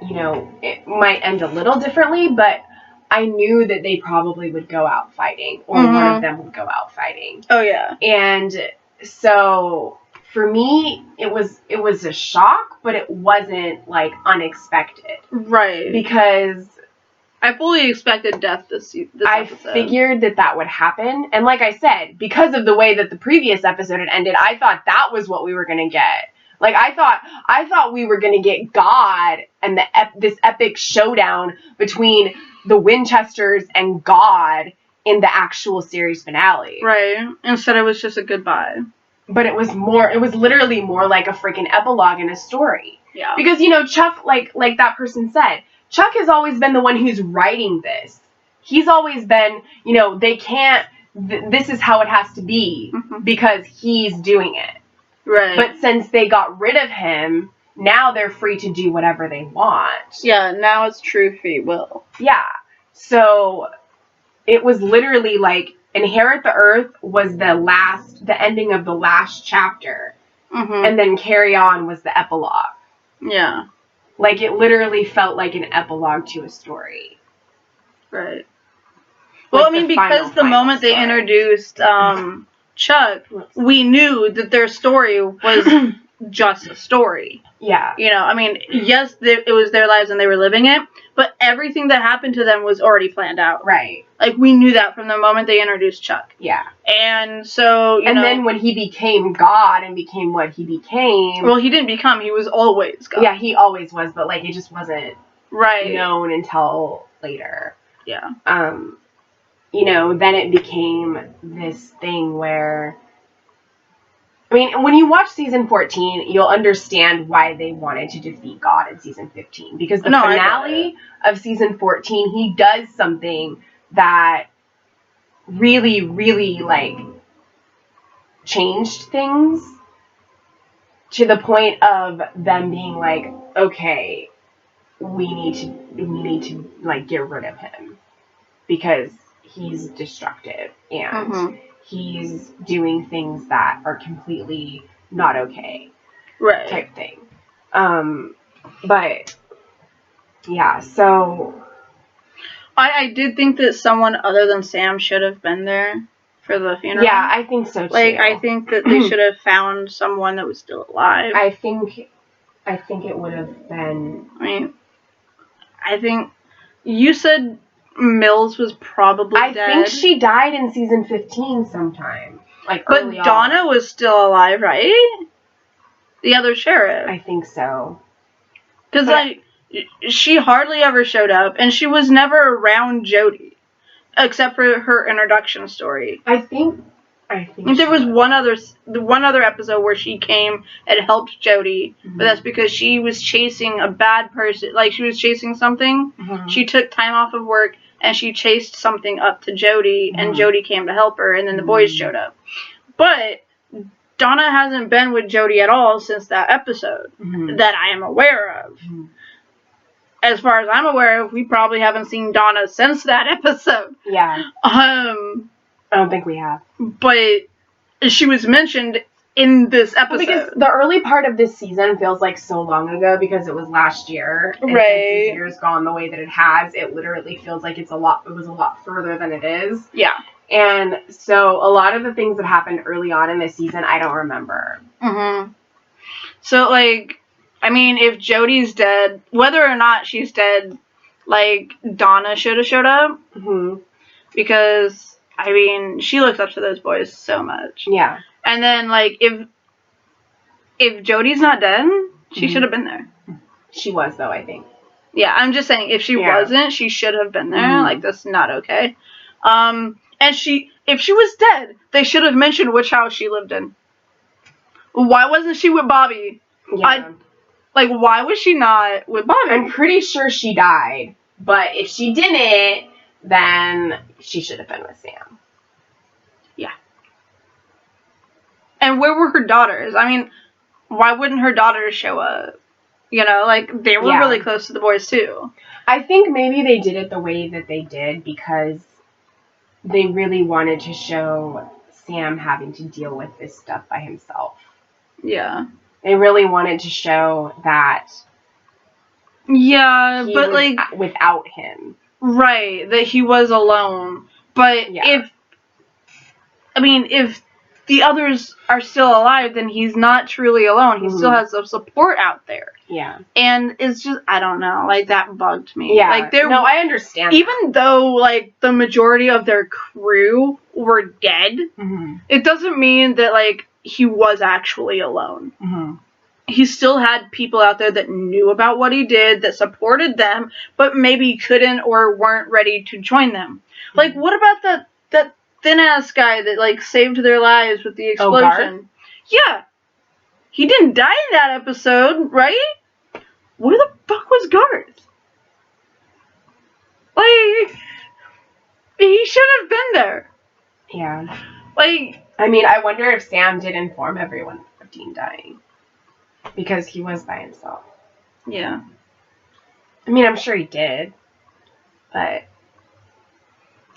you know, it might end a little differently, but I knew that they probably would go out fighting, or one of them would go out fighting. Oh, yeah. And so, for me, it was a shock, but it wasn't, like, unexpected. Right. Because I fully expected death this episode. I figured that would happen. And like I said, because of the way that the previous episode had ended, I thought that was what we were going to get. Like, I thought we were going to get God and this epic showdown between the Winchesters and God in the actual series finale. Right. Instead it was just a goodbye. But it was literally more like a freaking epilogue in a story. Yeah. Because, you know, Chuck, like that person said, Chuck has always been the one who's writing this. He's always been, you know, this is how it has to be because he's doing it. Right. But since they got rid of him, now they're free to do whatever they want. Yeah, now it's true free will. Yeah. So it was literally like Inherit the Earth was the ending of the last chapter. And then Carry On was the epilogue. Yeah. Like, it literally felt like an epilogue to a story. Right. Well, like, I mean, because the moment they introduced Chuck, we knew that their story was just a story. Yeah. You know, I mean, yes, it was their lives and they were living it, but everything that happened to them was already planned out. Right. Like, we knew that from the moment they introduced Chuck. Yeah. And so, you know. And then when he became God and became what he became. Well, he didn't become, he was always God. Yeah, he always was, but, like, it just wasn't known until later. Yeah. You know, then it became this thing where, I mean, when you watch season 14, you'll understand why they wanted to defeat God in season 15. Because the finale of season 14, he does something that really, really, like, changed things to the point of them being like, okay, we need to, like, get rid of him. Because he's destructive and he's doing things that are completely not okay, type thing. But yeah, so I did think that someone other than Sam should have been there for the funeral. Yeah, I think so too. Like, I think that they should have found someone that was still alive. I think it would have been. I mean, I think you said Mills was probably dead. I think she died in season 15 sometime. Like, but Donna was still alive, right? The other sheriff. I think so. Because, like, she hardly ever showed up, and she was never around Jody, except for her introduction story. I think there was one other episode where she came and helped Jody, but that's because she was chasing a bad person. Like, she was chasing something. She took time off of work, and she chased something up to Jody, and Jody came to help her, and then the boys showed up. But Donna hasn't been with Jody at all since that episode that I am aware of. As far as I'm aware of, we probably haven't seen Donna since that episode. Yeah. I don't think we have. But she was mentioned in this episode. Well, because the early part of this season feels like so long ago because it was last year. And since this year's gone the way that it has, it literally feels like it was a lot further than it is. Yeah. And so a lot of the things that happened early on in this season, I don't remember. So, like, I mean, if Jody's dead, whether or not she's dead, like, Donna should have showed up. Because, I mean, she looks up to those boys so much. Yeah. And then, like, if Jody's not dead, she should have been there. She was, though, I think. Yeah, I'm just saying, if she wasn't, she should have been there. Like, that's not okay. And if she was dead, they should have mentioned which house she lived in. Why wasn't she with Bobby? Yeah. Why was she not with Bobby? I'm pretty sure she died. But if she didn't, then she should have been with Sam. Yeah. And where were her daughters? I mean, why wouldn't her daughters show up? You know, like, they were really close to the boys, too. I think maybe they did it the way that they did because they really wanted to show Sam having to deal with this stuff by himself. Yeah. They really wanted to show that. Yeah, but, like, without him. Right, that he was alone. But if the others are still alive, then he's not truly alone. He still has some support out there. Yeah. And it's just, I don't know, like, that bugged me. Yeah. Like, no, I understand. Even though, like, the majority of their crew were dead, it doesn't mean that, like, he was actually alone. He still had people out there that knew about what he did, that supported them, but maybe couldn't or weren't ready to join them. Like, what about that thin-ass guy that, like, saved their lives with the explosion? Yeah. He didn't die in that episode, right? Where the fuck was Garth? Like, he should have been there. Yeah. Like, I mean, I wonder if Sam did inform everyone of Dean dying. Because he was by himself. Yeah. I mean, I'm sure he did. But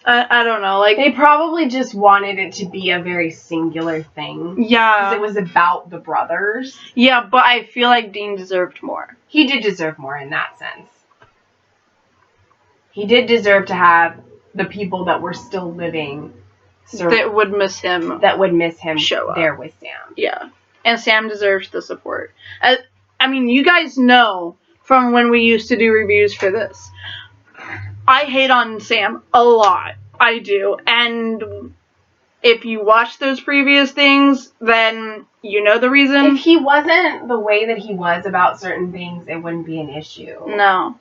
I don't know. Like, they probably just wanted it to be a very singular thing. Yeah. Because it was about the brothers. Yeah, but I feel like Dean deserved more. He did deserve more in that sense. He did deserve to have the people that were still living that would miss him show up there with Sam. Yeah. And Sam deserves the support. I mean, you guys know from when we used to do reviews for this. I hate on Sam a lot. I do. And if you watch those previous things, then you know the reason. If he wasn't the way that he was about certain things, it wouldn't be an issue. No.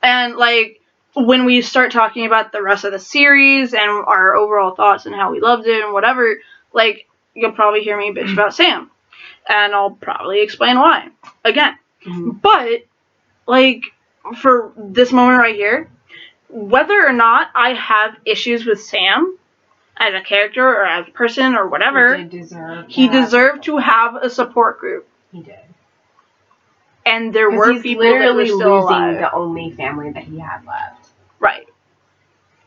And, like, when we start talking about the rest of the series and our overall thoughts and how we loved it and whatever, like, you'll probably hear me bitch about Sam. And I'll probably explain why. Again. Mm-hmm. But, like, for this moment right here, whether or not I have issues with Sam as a character or as a person or whatever, he deserved to have a support group. He did. And there were people that were still alive. The only family that he had left. Right.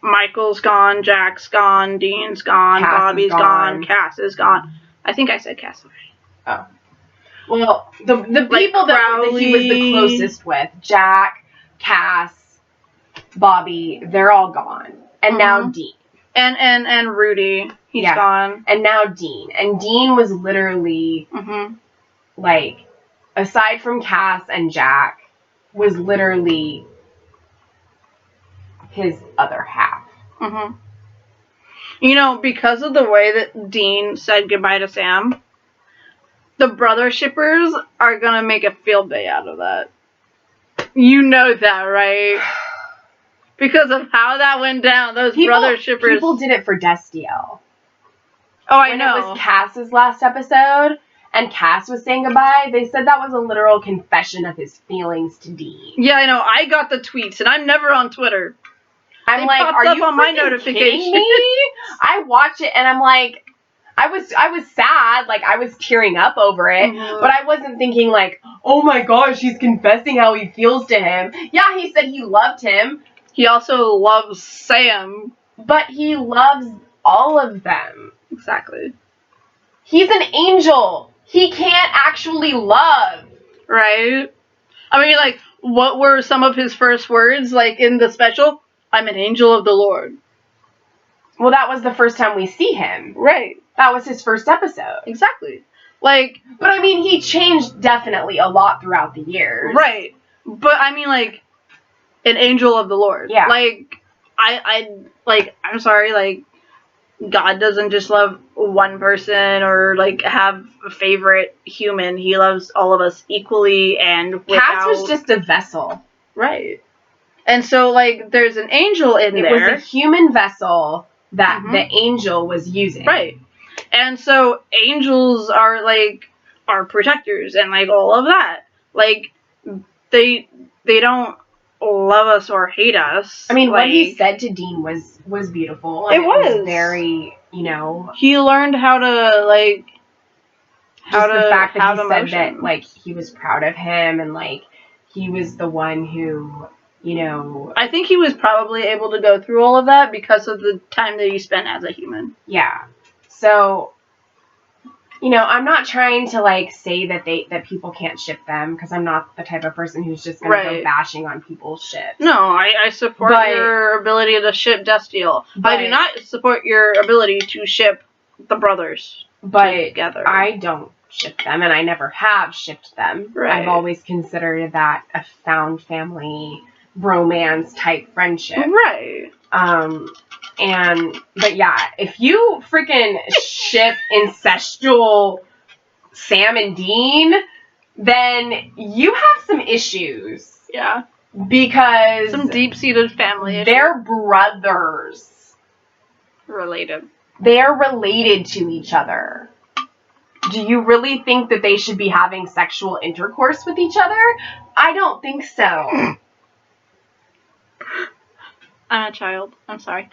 Michael's gone, Jack's gone, Dean's gone, Cass Bobby's gone, Cass is gone. I think I said Cass already. Oh. Well, the people that he was the closest with, Jack, Cass, Bobby, they're all gone. And now Dean. And Rudy, he's gone. And now Dean. And Dean was literally, like, aside from Cass and Jack, was literally his other half. You know, because of the way that Dean said goodbye to Sam, the brother shippers are gonna make a field day out of that. You know that, right? Because of how that went down, those brother shippers. People did it for Destiel. Oh, I know. When it was Cass's last episode, and Cass was saying goodbye, they said that was a literal confession of his feelings to Dean. Yeah, I know. I got the tweets, and I'm never on Twitter. I'm like, are you on my notification? I watch it, and I'm like, I was sad, like I was tearing up over it, but I wasn't thinking like, oh my gosh, he's confessing how he feels to him. Yeah, he said he loved him. He also loves Sam. But he loves all of them. Exactly. He's an angel. He can't actually love. Right? I mean, like, what were some of his first words, like, in the special? I'm an angel of the Lord. Well, that was the first time we see him. Right. That was his first episode. Exactly. Like... But, I mean, he changed definitely a lot throughout the years. Right. But, I mean, like... An angel of the Lord. Yeah. Like, I'm sorry, like, God doesn't just love one person or, like, have a favorite human. He loves all of us equally and without... Cass was just a vessel. Right. And so, like, there's an angel in there. It was a human vessel that the angel was using. Right. And so, angels are, like, our protectors and, like, all of that. Like, they don't... love us or hate us. I mean, like, what he said to Dean was beautiful. It was very, you know. He learned how to, like, the fact that he said that, like, he was proud of him and, like, he was the one who, you know. I think he was probably able to go through all of that because of the time that he spent as a human. Yeah. So, you know, I'm not trying to, like, say that people can't ship them, because I'm not the type of person who's just going to go bashing on people's ships. No, I support your ability to ship Destiel. I do not support your ability to ship the brothers together. I don't ship them, and I never have shipped them. Right. I've always considered that a found family bromance type friendship. Right. But yeah, if you freaking ship incestual Sam and Dean, then you have some issues. Yeah. Because some deep-seated family issues. They're brothers. Related. They're related to each other. Do you really think that they should be having sexual intercourse with each other? I don't think so. I'm a child. I'm sorry.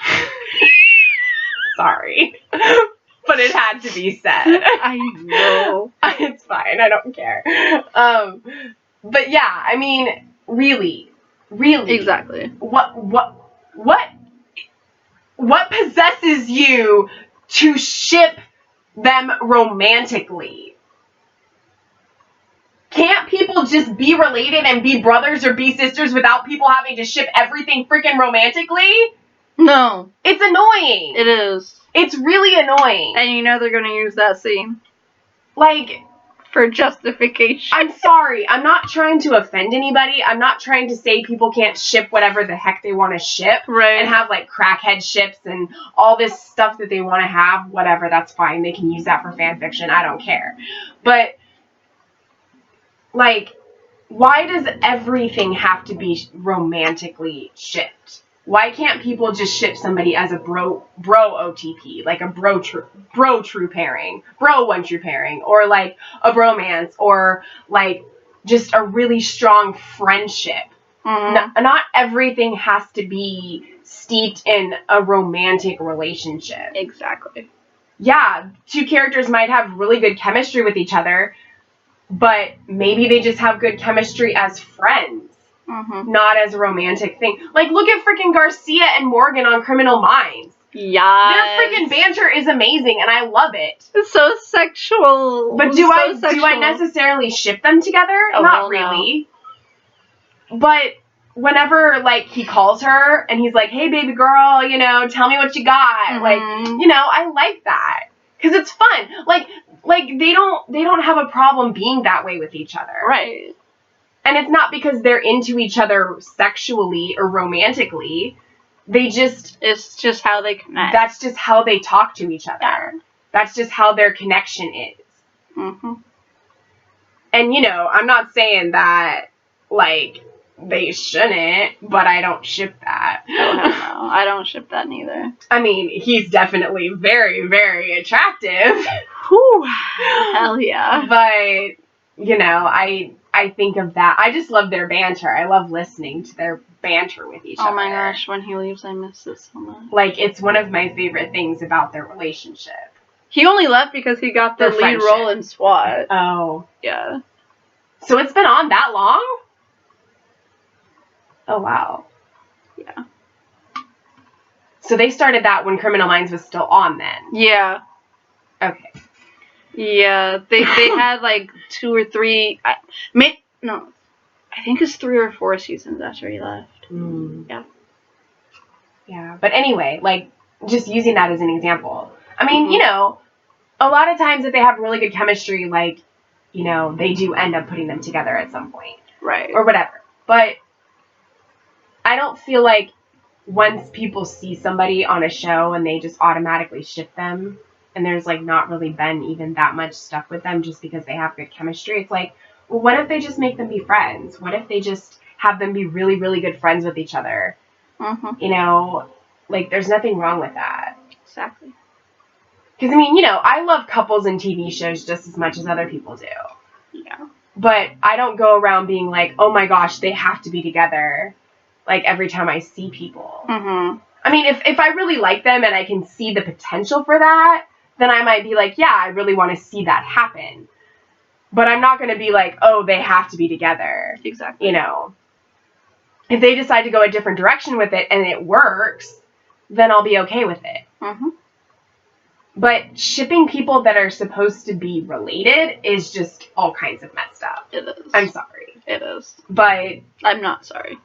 Sorry. But it had to be said. I know. It's fine. I don't care. But yeah, I mean, really. Exactly. What what possesses you to ship them romantically? Can't people just be related and be brothers or be sisters without people having to ship everything freaking romantically? No. It's annoying. It is. It's really annoying. And you know they're going to use that scene. Like, for justification. I'm sorry. I'm not trying to offend anybody. I'm not trying to say people can't ship whatever the heck they want to ship. Right. And have, like, crackhead ships and all this stuff that they want to have. Whatever, that's fine. They can use that for fan fiction. I don't care. But, like, why does everything have to be romantically shipped? Why can't people just ship somebody as a bro OTP, like a bro true pairing, bro one true pairing, or like a bromance, or like just a really strong friendship? Mm-hmm. Not everything has to be steeped in a romantic relationship. Exactly. Yeah, two characters might have really good chemistry with each other, but maybe they just have good chemistry as friends. Mm-hmm. Not as a romantic thing. Like, look at freaking Garcia and Morgan on Criminal Minds. Yeah. Their freaking banter is amazing, and I love it. It's so sexual. But do I necessarily ship them together? Oh, Not really. No. But whenever, like, he calls her, and he's like, hey, baby girl, you know, tell me what you got. Mm-hmm. Like, you know, I like that. Because it's fun. Like they don't have a problem being that way with each other. Right. And it's not because they're into each other sexually or romantically. It's just how they connect. That's just how they talk to each other. Yeah. That's just how their connection is. Mm-hmm. And, you know, I'm not saying that, like, they shouldn't, but I don't ship that. Oh, hell no. I don't ship that neither. I mean, he's definitely very, very attractive. Whew. Hell yeah. But, you know, I think of that. I just love their banter. I love listening to their banter with each other. Oh my gosh, when he leaves, I miss it so much. Like, it's one of my favorite things about their relationship. He only left because he got the lead role in SWAT. Oh. Yeah. So it's been on that long? Oh, wow. Yeah. So they started that when Criminal Minds was still on then? Yeah. Okay. Yeah, they had like 2 or 3. I think it's 3 or 4 seasons after he left. Mm. Yeah. Yeah, but anyway, like, just using that as an example. I mean, mm-hmm. You know, a lot of times if they have really good chemistry, like, you know, they do end up putting them together at some point. Right. Or whatever. But I don't feel like once people see somebody on a show and they just automatically ship them, and there's, like, not really been even that much stuff with them just because they have good chemistry, it's like, well, what if they just make them be friends? What if they just have them be really, really good friends with each other? Mm-hmm. You know, like, there's nothing wrong with that. Exactly. Because, I mean, you know, I love couples in TV shows just as much as other people do. Yeah. But I don't go around being like, oh my gosh, they have to be together, like, every time I see people. Mm-hmm. I mean, if I really like them and I can see the potential for that, then I might be like, yeah, I really want to see that happen. But I'm not going to be like, oh, they have to be together. Exactly. You know. If they decide to go a different direction with it and it works, then I'll be okay with it. Mm-hmm. But shipping people that are supposed to be related is just all kinds of messed up. It is. I'm sorry. It is. But I'm not sorry.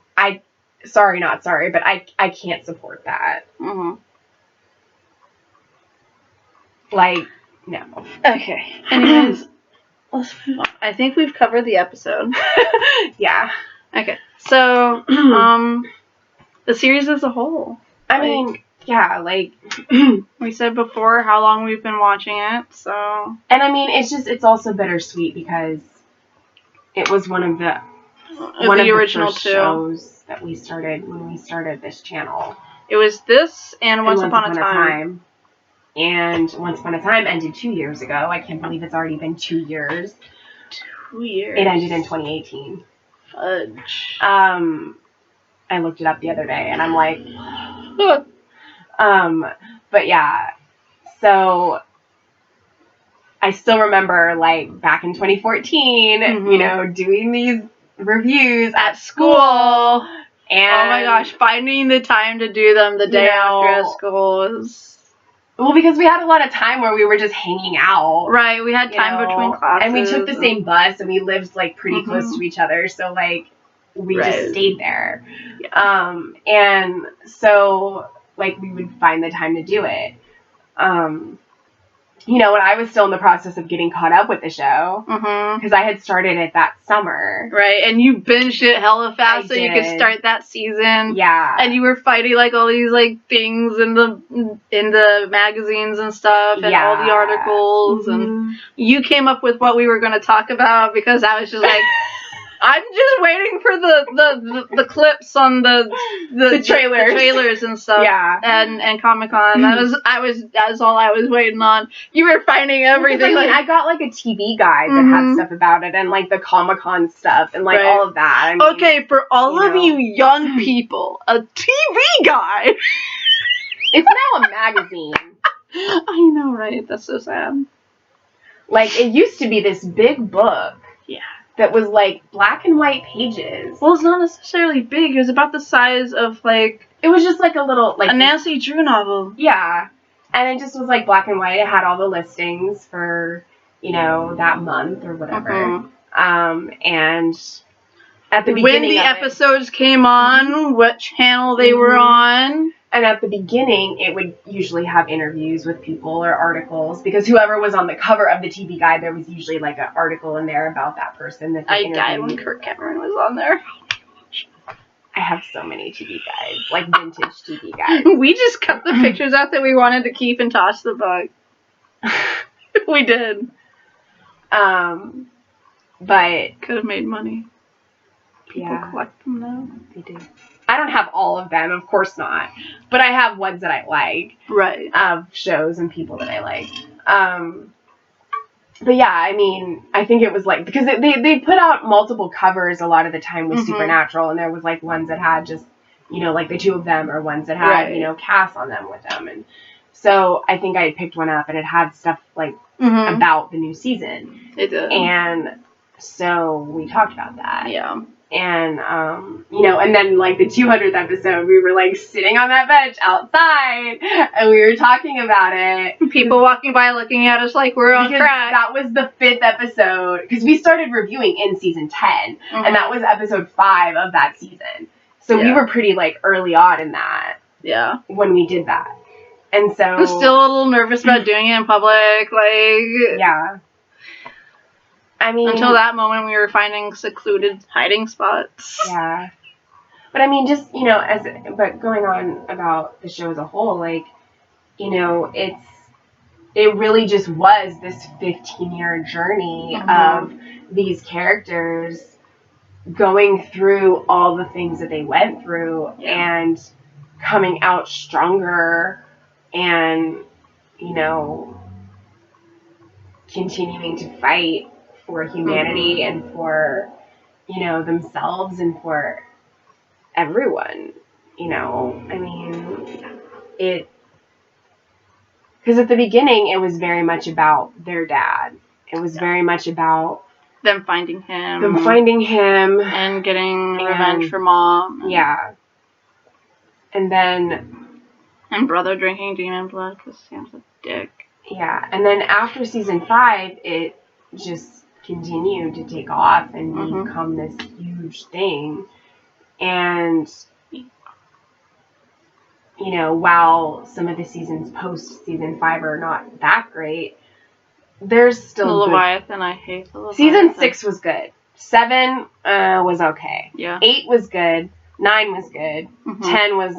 Sorry, not sorry, but I can't support that. Mm-hmm. Like, no. Okay. Anyways, let's move on. I think we've covered the episode. Yeah. Okay. So, the series as a whole. I mean, yeah, like, we said before how long we've been watching it, so. And I mean, it's also bittersweet because it was one of the original first shows that we started when we started this channel. It was this and Once Upon a Time. And Once Upon a Time ended 2 years ago. I can't believe it's already been 2 years. 2 years. It ended in 2018. Fudge. I looked it up the other day, and I'm like, but yeah, so I still remember, like, back in 2014, mm-hmm. you know, doing these reviews at school, And oh my gosh, finding the time to do them the day after school is... Well, because we had a lot of time where we were just hanging out. Right, we had time between classes. And we took the same bus, and we lived, like, pretty close to each other, so, like, we just stayed there. Yeah. And so, like, we would find the time to do it. You know, when I was still in the process of getting caught up with the show, because I had started it that summer. Right, and you binged it hella fast so you could start that season. Yeah. And you were fighting, like, all these, like, things in the magazines and stuff, and all the articles, and you came up with what we were going to talk about, because I was just like... I'm just waiting for the clips on the trailers and stuff. Yeah. And Comic-Con. That's all I was waiting on. You were finding everything. I got like a TV guide that had stuff about it, and like the Comic-Con stuff, and like all of that. I mean, okay, for all of you young people, a TV guide. It's now a magazine. I know, right? That's so sad. Like, it used to be this big book. Yeah. That was, like, black and white pages. Well, it's not necessarily big. It was about the size of, like... It was just, like, a little, like... A Nancy Drew novel. Yeah. And it just was, like, black and white. It had all the listings for, you know, that month or whatever. And at the beginning when the episodes came on, what channel they were on... And at the beginning, it would usually have interviews with people or articles, because whoever was on the cover of the TV guide, there was usually like an article in there about that person that they interviewed. I died when Kirk Cameron was on there. I have so many TV guides, like vintage TV guides. We just cut the pictures out that we wanted to keep and tossed the book. We did. But could have made money. People collect them now. They do. I don't have all of them, of course not. But I have ones that I like. Right. Of shows and people that I like. But yeah, I mean, I think it was like, because they put out multiple covers a lot of the time with Supernatural, and there was like ones that had just, you know, like the two of them, or ones that had, you know, Cass on them with them. And so I think I picked one up, and it had stuff like about the new season. It did. And so we talked about that. Yeah. And, you know, and then, like, the 200th episode, we were, like, sitting on that bench outside, and we were talking about it. People walking by looking at us like we're on crack. That was the 5th episode, because we started reviewing in season 10, and that was episode 5 of that season. So we were pretty, like, early on in that. Yeah. When we did that. And so... I was still a little nervous about doing it in public, like... Yeah. I mean, until that moment, we were finding secluded hiding spots. Yeah. But I mean, just, you know, but going on about the show as a whole, like, you know, it really just was this 15-year journey of these characters going through all the things that they went through and coming out stronger and, you know, continuing to fight for humanity and for, you know, themselves and for everyone, you know. I mean, because at the beginning it was very much about their dad. It was very much about them finding him and getting revenge for Mom. Yeah. And then brother drinking demon blood because Sam's a dick. Yeah. And then after season 5, it just continued to take off and become this huge thing. And, you know, while some of the seasons post season 5 are not that great, there's still the Leviathan. I hate the Leviathan. Season 6 was good. 7 was okay. Yeah. 8 was good. 9 was good. 10 was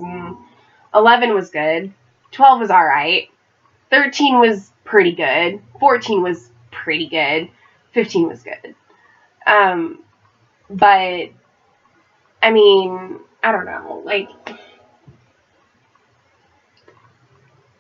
11 was good. 12 was alright. 13 was pretty good. 14 was pretty good. 15 was good. But, I mean, I don't know. Like,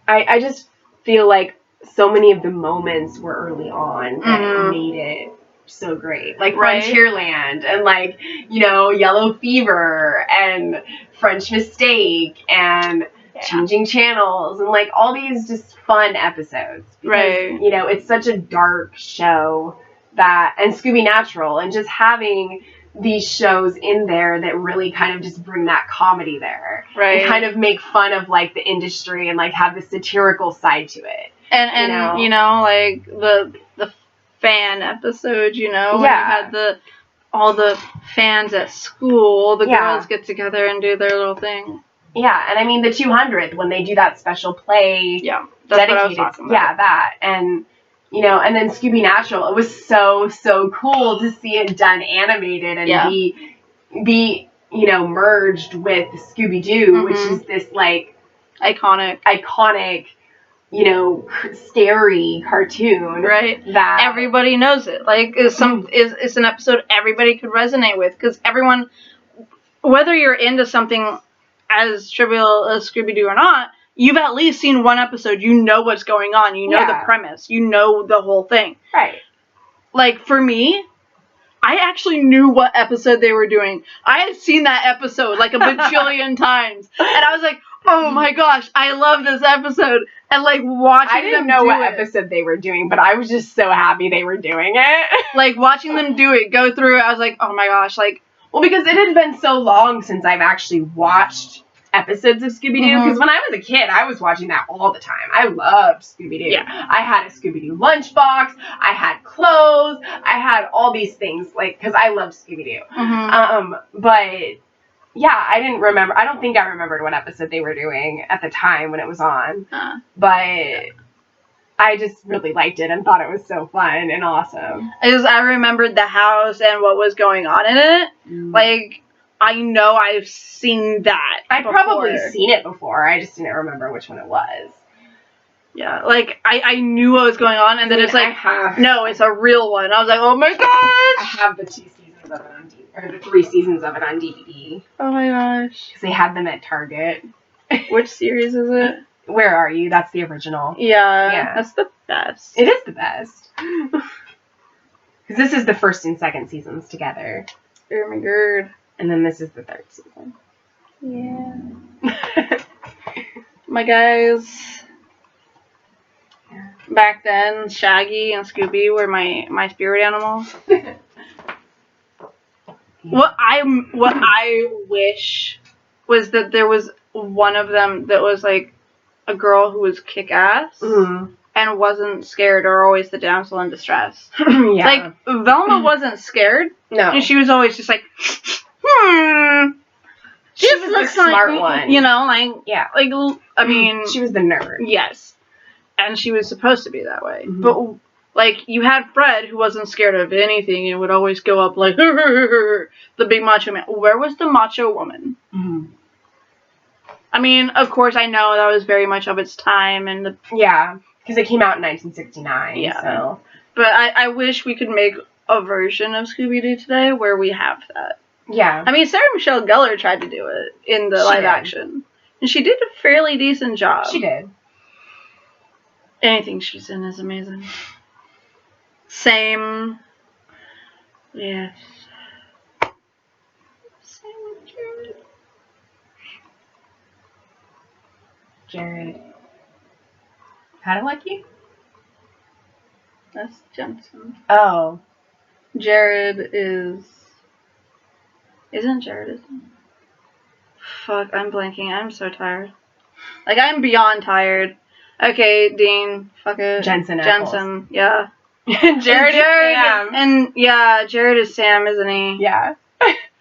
I just feel like so many of the moments were early on that made it so great. Like Frontierland and, like, you know, Yellow Fever and French Mistake and Changing Channels and, like, all these just fun episodes. Because, you know, it's such a dark show. And Scooby Natural, and just having these shows in there that really kind of just bring that comedy there. Right. And kind of make fun of, like, the industry and, like, have the satirical side to it. And you know, like, the fan episode, you know? When Yeah. you had all the fans at school, the girls get together and do their little thing. Yeah, and I mean the 200th, when they do that special play. Yeah, that's what I was talking about. Yeah, that. And, you know, and then Scooby Natural, it was so cool to see it done animated and be, you know, merged with Scooby-Doo, which is this, like, iconic, you know, scary cartoon. Right. That everybody knows it. Like, it's an episode everybody could resonate with, because everyone, whether you're into something as trivial as Scooby-Doo or not, you've at least seen one episode. You know what's going on. You know the premise. You know the whole thing. Right. Like, for me, I actually knew what episode they were doing. I had seen that episode like a bajillion times. And I was like, oh my gosh, I love this episode. And, like, watching them do it. I didn't know what episode they were doing, but I was just so happy they were doing it. Like, watching them do it, go through it, I was like, oh my gosh, like... Well, because it had been so long since I've actually watched episodes of Scooby-Doo. Because when I was a kid, I was watching that all the time. I loved Scooby-Doo. Yeah. I had a Scooby-Doo lunchbox. I had clothes. I had all these things, like, because I loved Scooby-Doo. But, yeah, I didn't remember. I don't think I remembered what episode they were doing at the time when it was on. But... I just really liked it and thought it was so fun and awesome. I remembered the house and what was going on in it. Like, I know I've seen that I've probably seen it before. I just didn't remember which one it was. Yeah, like, I knew what was going on, and then it's like, no, it's a real one. I was like, oh my gosh! I have the 2 seasons of it on DVD, or the 3 seasons of it on DVD. Oh my gosh. Because they had them at Target. Which series is it? Where Are You? That's the original. Yeah. That's the best. It is the best. Because this is the 1st and 2nd seasons together. Oh my god. And then this is the 3rd season. Yeah. My guys. Back then, Shaggy and Scooby were my spirit animals. What I wish was that there was one of them that was like a girl who was kick-ass and wasn't scared, or always the damsel in distress. Like, Velma wasn't scared. No. And she was always just like, She was the smart one. You know, like, like, I mean... She was the nerd. Yes. And she was supposed to be that way. But, like, you had Fred, who wasn't scared of anything and would always go up like, the big macho man. Where was the macho woman? I mean, of course, I know that was very much of its time, and because it came out in 1969. Yeah. So. But I wish we could make a version of Scooby-Doo today where we have that. Yeah. I mean, Sarah Michelle Gellar tried to do it in the live action, and she did a fairly decent job. She did. Anything she's in is amazing. Same. Yes. Same with Jared. Jared Padalecki? That's Jensen. Oh. Jared is... Isn't Jared, isn't it? Fuck, I'm blanking. I'm so tired. Like, I'm beyond tired. Okay, Dean. Fuck it. Jensen, yeah. Jared is Sam. And, yeah, Jared is Sam, isn't he? Yeah.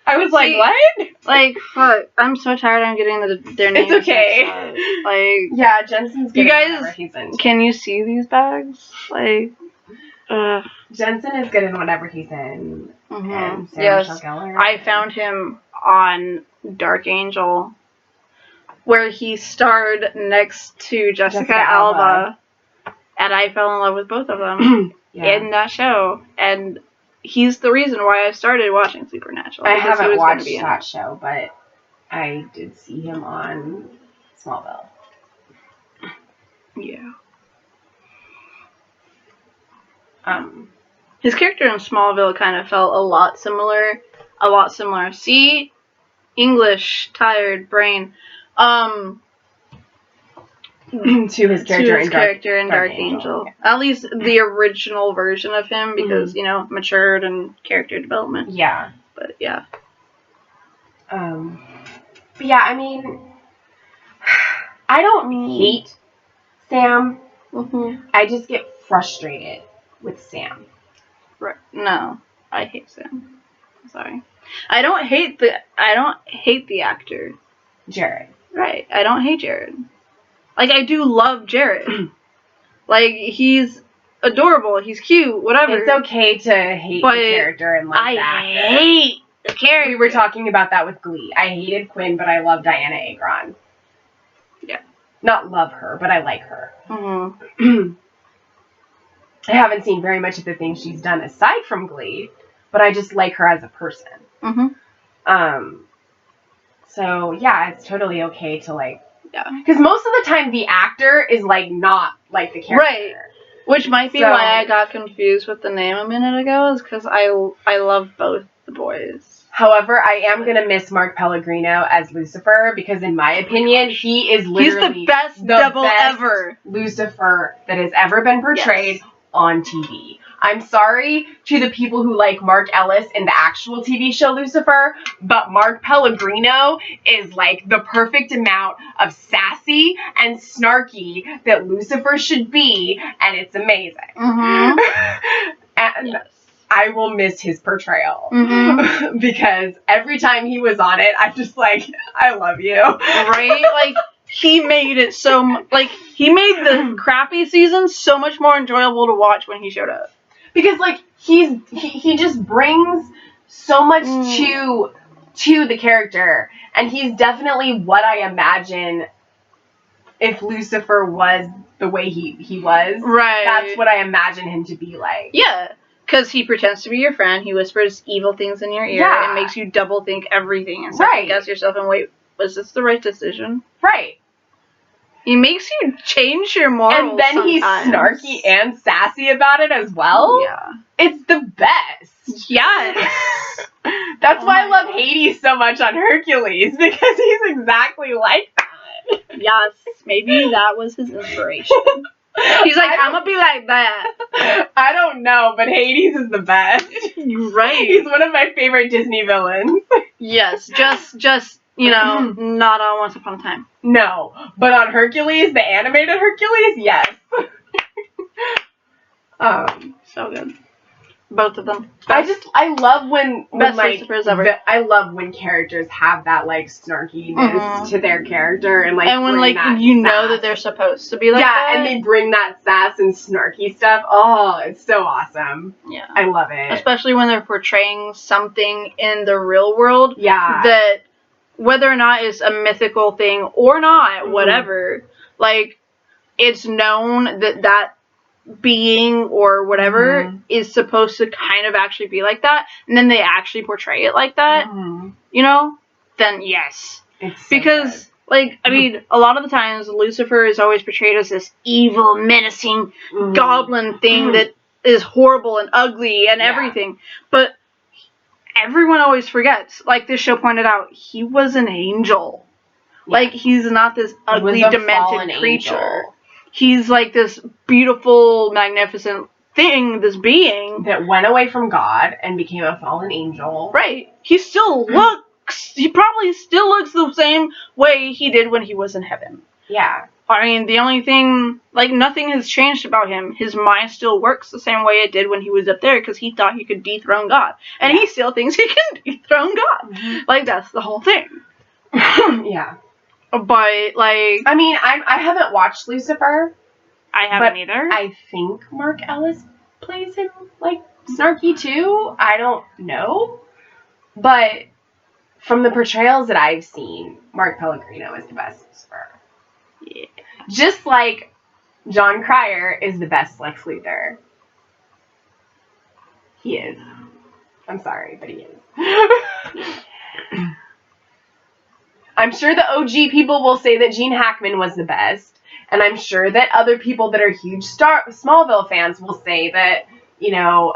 I was like, what? Like, fuck. I'm so tired I'm getting their names. It's okay. Like... Yeah, Jensen's good. You guys, can you see these bags? Like... Jensen is good in whatever he's in. And Yes. Gellar. I found him on Dark Angel, where he starred next to Jessica Alba, and I fell in love with both of them in that show. And he's the reason why I started watching Supernatural. I haven't watched that show, but I did see him on Smallville. Yeah. His character in Smallville kind of felt a lot similar. See? English, tired brain. To his character in Dark Angel. Yeah. At least the original version of him, because, you know, matured and character development. Yeah. But, Yeah. But yeah, I mean, I don't hate Sam. Mm-hmm. I just get frustrated with Sam. Right. No, I hate Sam. I'm sorry. I don't hate the actor. Jared. Right. I don't hate Jared. Like, I do love Jared. Like, he's adorable. He's cute. Whatever. It's okay to hate the character and like the actor. I hate the character. We were talking about that with Glee. I hated Quinn, but I love Diana Agron. Yeah. Not love her, but I like her. Mm-hmm. I haven't seen very much of the things she's done aside from Glee, but I just like her as a person. Mm-hmm. So yeah, it's totally okay to like. Yeah. Because most of the time the actor is like not like the character. Right. Which might be why I got confused with the name a minute ago, is because I love both the boys. However, I am going to miss Mark Pellegrino as Lucifer, because in my opinion, he is literally he's the best devil ever. Lucifer that has ever been portrayed on TV. I'm sorry to the people who like Mark Ellis in the actual TV show Lucifer, but Mark Pellegrino is like the perfect amount of sassy and snarky that Lucifer should be, and it's amazing. Mm-hmm. And I will miss his portrayal. Mm-hmm. Because every time he was on it, I'm just like, I love you. Right? Like, he made it he made the crappy season so much more enjoyable to watch when he showed up. Because, like, he just brings so much to the character. And he's definitely what I imagine if Lucifer was the way he was. Right. That's what I imagine him to be like. Yeah. Because he pretends to be your friend. He whispers evil things in your ear. Yeah. And makes you double think everything. And second guess yourself and wait, was this the right decision? Right. He makes you change your morals. And then sometimes. He's snarky and sassy about it as well. Yeah. It's the best. Yes. That's why I love Hades so much on Hercules, because he's exactly like that. Yes. Maybe that was his inspiration. He's like, I'm gonna be like that. I don't know, but Hades is the best. Right. He's one of my favorite Disney villains. Yes. Just. You know, not on Once Upon a Time. No, but on Hercules, the animated Hercules, yes. So good. Both of them. I love when like, ever. I love when characters have that, like, snarkiness to their character, and, like, and when, like, you know that they're supposed to be like that. Yeah, and they bring that sass and snarky stuff. Oh, it's so awesome. Yeah. I love it. Especially when they're portraying something in the real world. Yeah. That, whether or not it's a mythical thing or not, whatever, like, it's known that being or whatever is supposed to kind of actually be like that, and then they actually portray it like that, you know, then yes. It's so because, good. Like, I mean, a lot of the times, Lucifer is always portrayed as this evil, menacing goblin thing that is horrible and ugly and everything, but everyone always forgets, like this show pointed out, he was an angel. Yeah. Like, he's not this ugly, demented creature. Angel. He's like this beautiful, magnificent thing, this being. That went away from God and became a fallen angel. Right. He probably still looks the same way he did when he was in heaven. Yeah. I mean, the only thing, like, nothing has changed about him. His mind still works the same way it did when he was up there, because he thought he could dethrone God. And he still thinks he can dethrone God. Like, that's the whole thing. Yeah. But, like... I mean, I haven't watched Lucifer. I haven't either. I think Mark Ellis plays him, like, snarky, too. I don't know. But from the portrayals that I've seen, Mark Pellegrino is the best Lucifer. Yeah. Just like John Cryer is the best Lex Luthor. He is. I'm sorry, but he is. I'm sure the OG people will say that Gene Hackman was the best. And I'm sure that other people that are huge Smallville fans will say that, you know,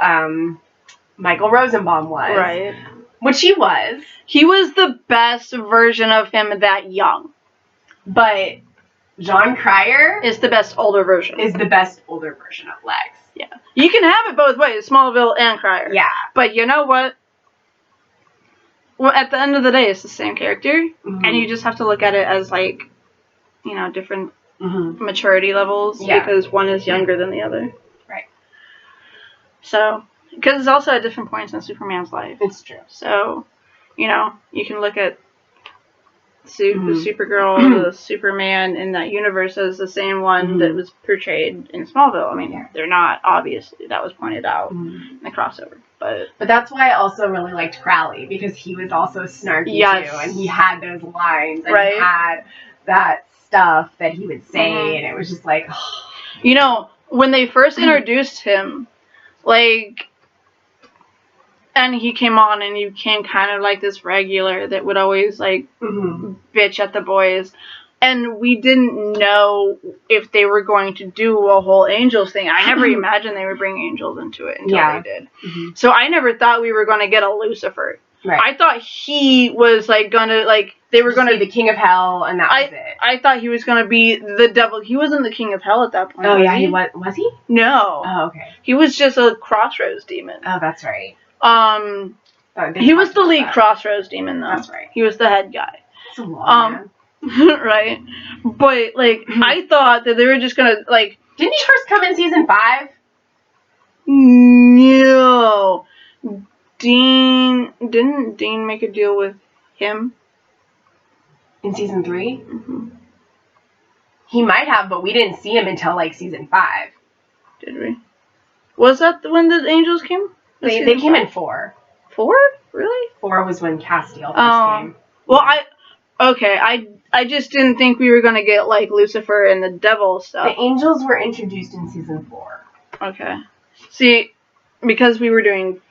Michael Rosenbaum was. Right. Which he was. He was the best version of him that young. But John Cryer is the best older version. Is the best older version of Lex. Yeah. You can have it both ways, Smallville and Cryer. Yeah. But you know what? well, at the end of the day, it's the same character, and you just have to look at it as like, you know, different maturity levels because one is younger than the other. Right. So, because it's also at different points in Superman's life. It's true. So, you know, you can look at the Supergirl, the Superman in that universe as the same one that was portrayed in Smallville. I mean, they're not, obviously. That was pointed out in the crossover. But that's why I also really liked Crowley, because he was also snarky too, and he had those lines, and he had that stuff that he would say, and it was just like... You know, when they first introduced him, like... And he came on, and he became kind of like this regular that would always, like, bitch at the boys. And we didn't know if they were going to do a whole Angels thing. I never imagined they would bring Angels into it until they did. So I never thought we were going to get a Lucifer. Right. I thought he was, like, going to, like, they were going to be the King of Hell, and that was it. I thought he was going to be the devil. He wasn't the King of Hell at that point. Oh, yeah, he was. Was he? No. Oh, okay. He was just a Crossroads demon. Oh, that's right. He was the lead Crossroads demon, though. That's right. He was the head guy. It's a long right. But, like, I thought that they were just gonna, like... Didn't he first come in season 5? No. Didn't Dean make a deal with him? In season 3? He might have, but we didn't see him until, like, season 5. Did we? Was that when the Angels came? They came in 4. 4? Really? 4 was when Castiel first came. Well, I just didn't think we were going to get, like, Lucifer and the devil stuff. The Angels were introduced in season 4. Okay. See, because we were doing...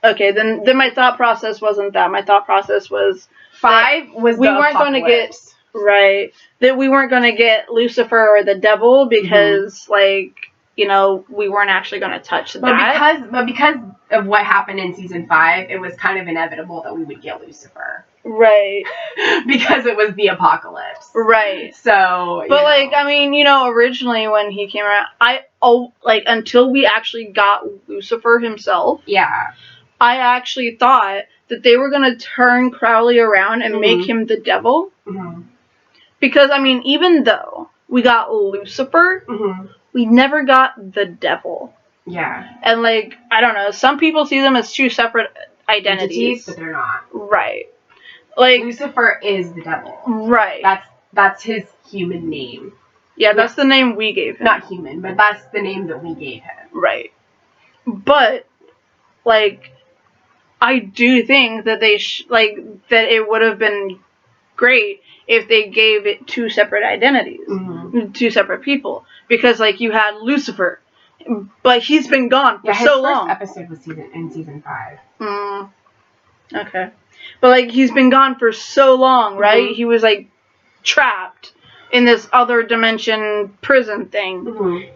Okay, then my thought process wasn't that. My thought process was... 5 was we weren't going to get... Right. That we weren't going to get Lucifer or the devil because, like... You know, we weren't actually going to touch that. But because of what happened in season 5, it was kind of inevitable that we would get Lucifer. Right. Because it was the apocalypse. Right. So, but, like, I mean, you know, originally when he came around, until we actually got Lucifer himself. Yeah. I actually thought that they were going to turn Crowley around and make him the devil. Because, I mean, even though we got Lucifer... We never got the devil. Yeah. And, like, I don't know. Some people see them as two separate identities. But they're not. Right. Like... Lucifer is the devil. Right. That's his human name. Yeah, that's the name we gave him. Not human, but that's the name that we gave him. Right. But, like, I do think that that it would have been great if they gave it two separate identities. Two separate people. Because, like, you had Lucifer, but he's been gone for so long. His first episode was in season 5. Okay. But, like, he's been gone for so long, right? He was, like, trapped in this other dimension prison thing.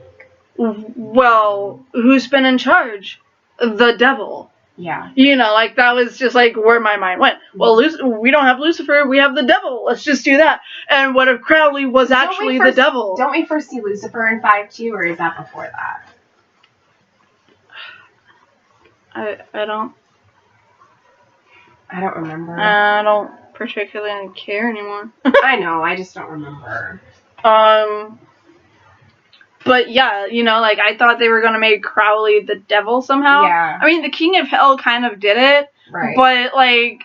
Well, who's been in charge? The devil. Yeah. You know, like, that was just, like, where my mind went. Well, we don't have Lucifer, we have the devil. Let's just do that. And what if Crowley was actually the devil? Don't we first see Lucifer in 5 too, or is that before that? I don't remember. I don't particularly care anymore. I know, I just don't remember. But yeah, you know, like, I thought they were going to make Crowley the devil somehow. Yeah. I mean, the King of Hell kind of did it. Right. But, like,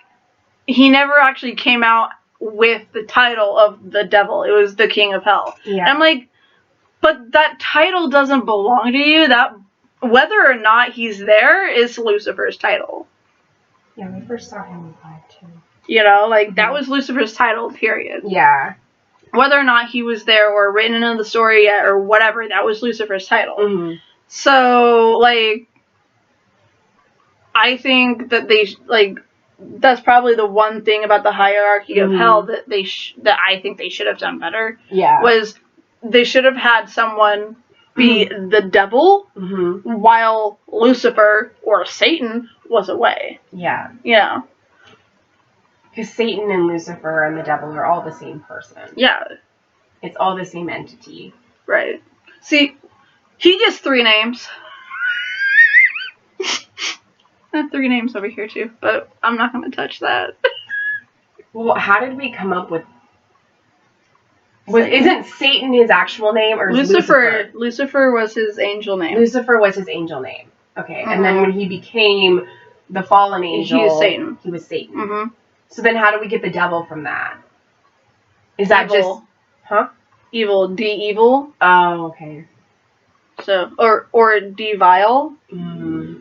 he never actually came out with the title of the devil. It was the King of Hell. Yeah. And I'm like, but that title doesn't belong to you. That whether or not he's there is Lucifer's title. Yeah, we first saw him in 5 too. You know, like, that was Lucifer's title, period. Yeah. Whether or not he was there or written into the story yet or whatever, that was Lucifer's title. So, like, I think that that's probably the one thing about the hierarchy of hell that that I think they should have done better. Yeah. Was they should have had someone be the devil while Lucifer or Satan was away. Yeah. You know. Because Satan and Lucifer and the devil are all the same person. Yeah. It's all the same entity. Right. See, he gets 3 names. have 3 names over here too, but I'm not going to touch that. Well, how did we come up with... Isn't Satan his actual name, or Lucifer? Lucifer was his angel name. Lucifer was his angel name. Okay, and then when he became the fallen angel, he was Satan. He was Satan. Mm-hmm. So then, how do we get the devil from that? Is that evil. Just, huh? Evil, de-evil. Oh, okay. So, or de-vile.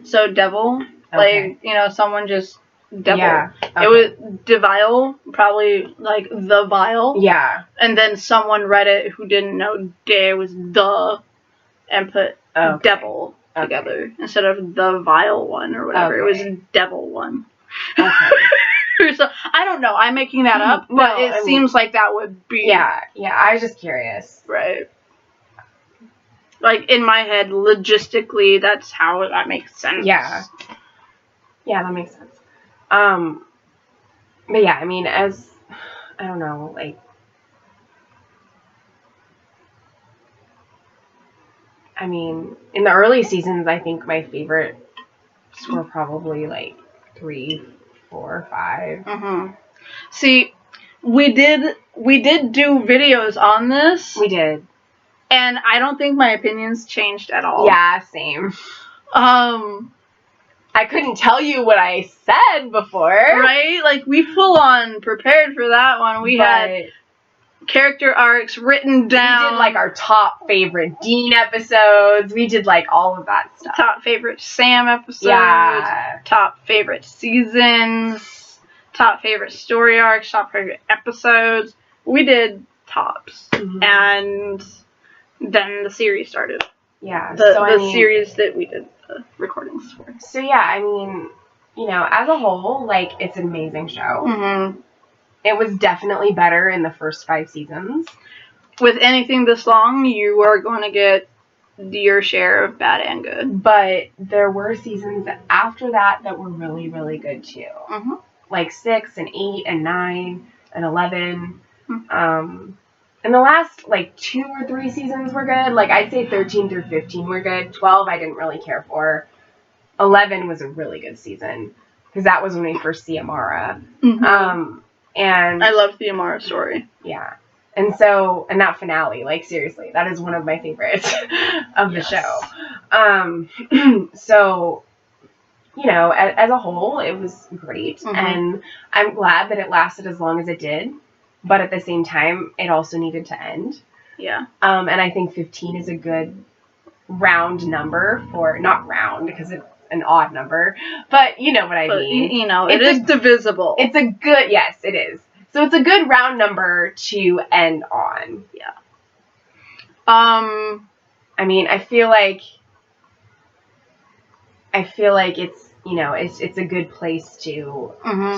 So devil, like someone just devil. Yeah. Okay. It was de-vile, probably like the vile. Yeah. And then someone read it who didn't know "de" was the, and put devil together instead of the vile one or whatever. It was devil one. Okay. So I don't know. I'm making that up, but it seems like that would be. Yeah. Yeah. I was just curious. Right. Like in my head, logistically, that's how that makes sense. Yeah. Yeah, that makes sense. But yeah, I mean, I don't know, like, I mean, in the early seasons, I think my favorites were probably like 3, 4, 5. Mm-hmm. See, we did do videos on this. We did. And I don't think my opinions changed at all. Yeah, same. I couldn't tell you what I said before. Right? Like, we full on prepared for that one. We had character arcs written down. We did, like, our top favorite Dean episodes. We did, like, all of that stuff. Top favorite Sam episodes. Yeah. Top favorite seasons. Top favorite story arcs. Top favorite episodes. We did tops. Mm-hmm. And then the series started. Yeah. The series that we did recordings for. So yeah, I mean, as a whole, like, it's an amazing show. Mm-hmm. It was definitely better in the first 5 seasons. With anything this long, you are going to get your share of bad and good. But there were seasons after that were really, really good too. Mm-hmm. Like 6 and 8 and 9 and 11. Mm-hmm. And the last, like, 2 or 3 seasons were good. Like, I'd say 13 through 15 were good. 12 I didn't really care for. 11 was a really good season. Because that was when we first see Amara. Mm-hmm. And I loved the Amara story. Yeah. And so, and that finale, like, seriously, that is one of my favorites of the show. So, as a whole, it was great. Mm-hmm. And I'm glad that it lasted as long as it did. But at the same time, it also needed to end. Yeah. And I think 15 is a good round number for, not round because it's an odd number, but you know what I mean. It is divisible. It's a good, yes, it is. So it's a good round number to end on. Yeah. I mean, I feel like it's, it's a good place to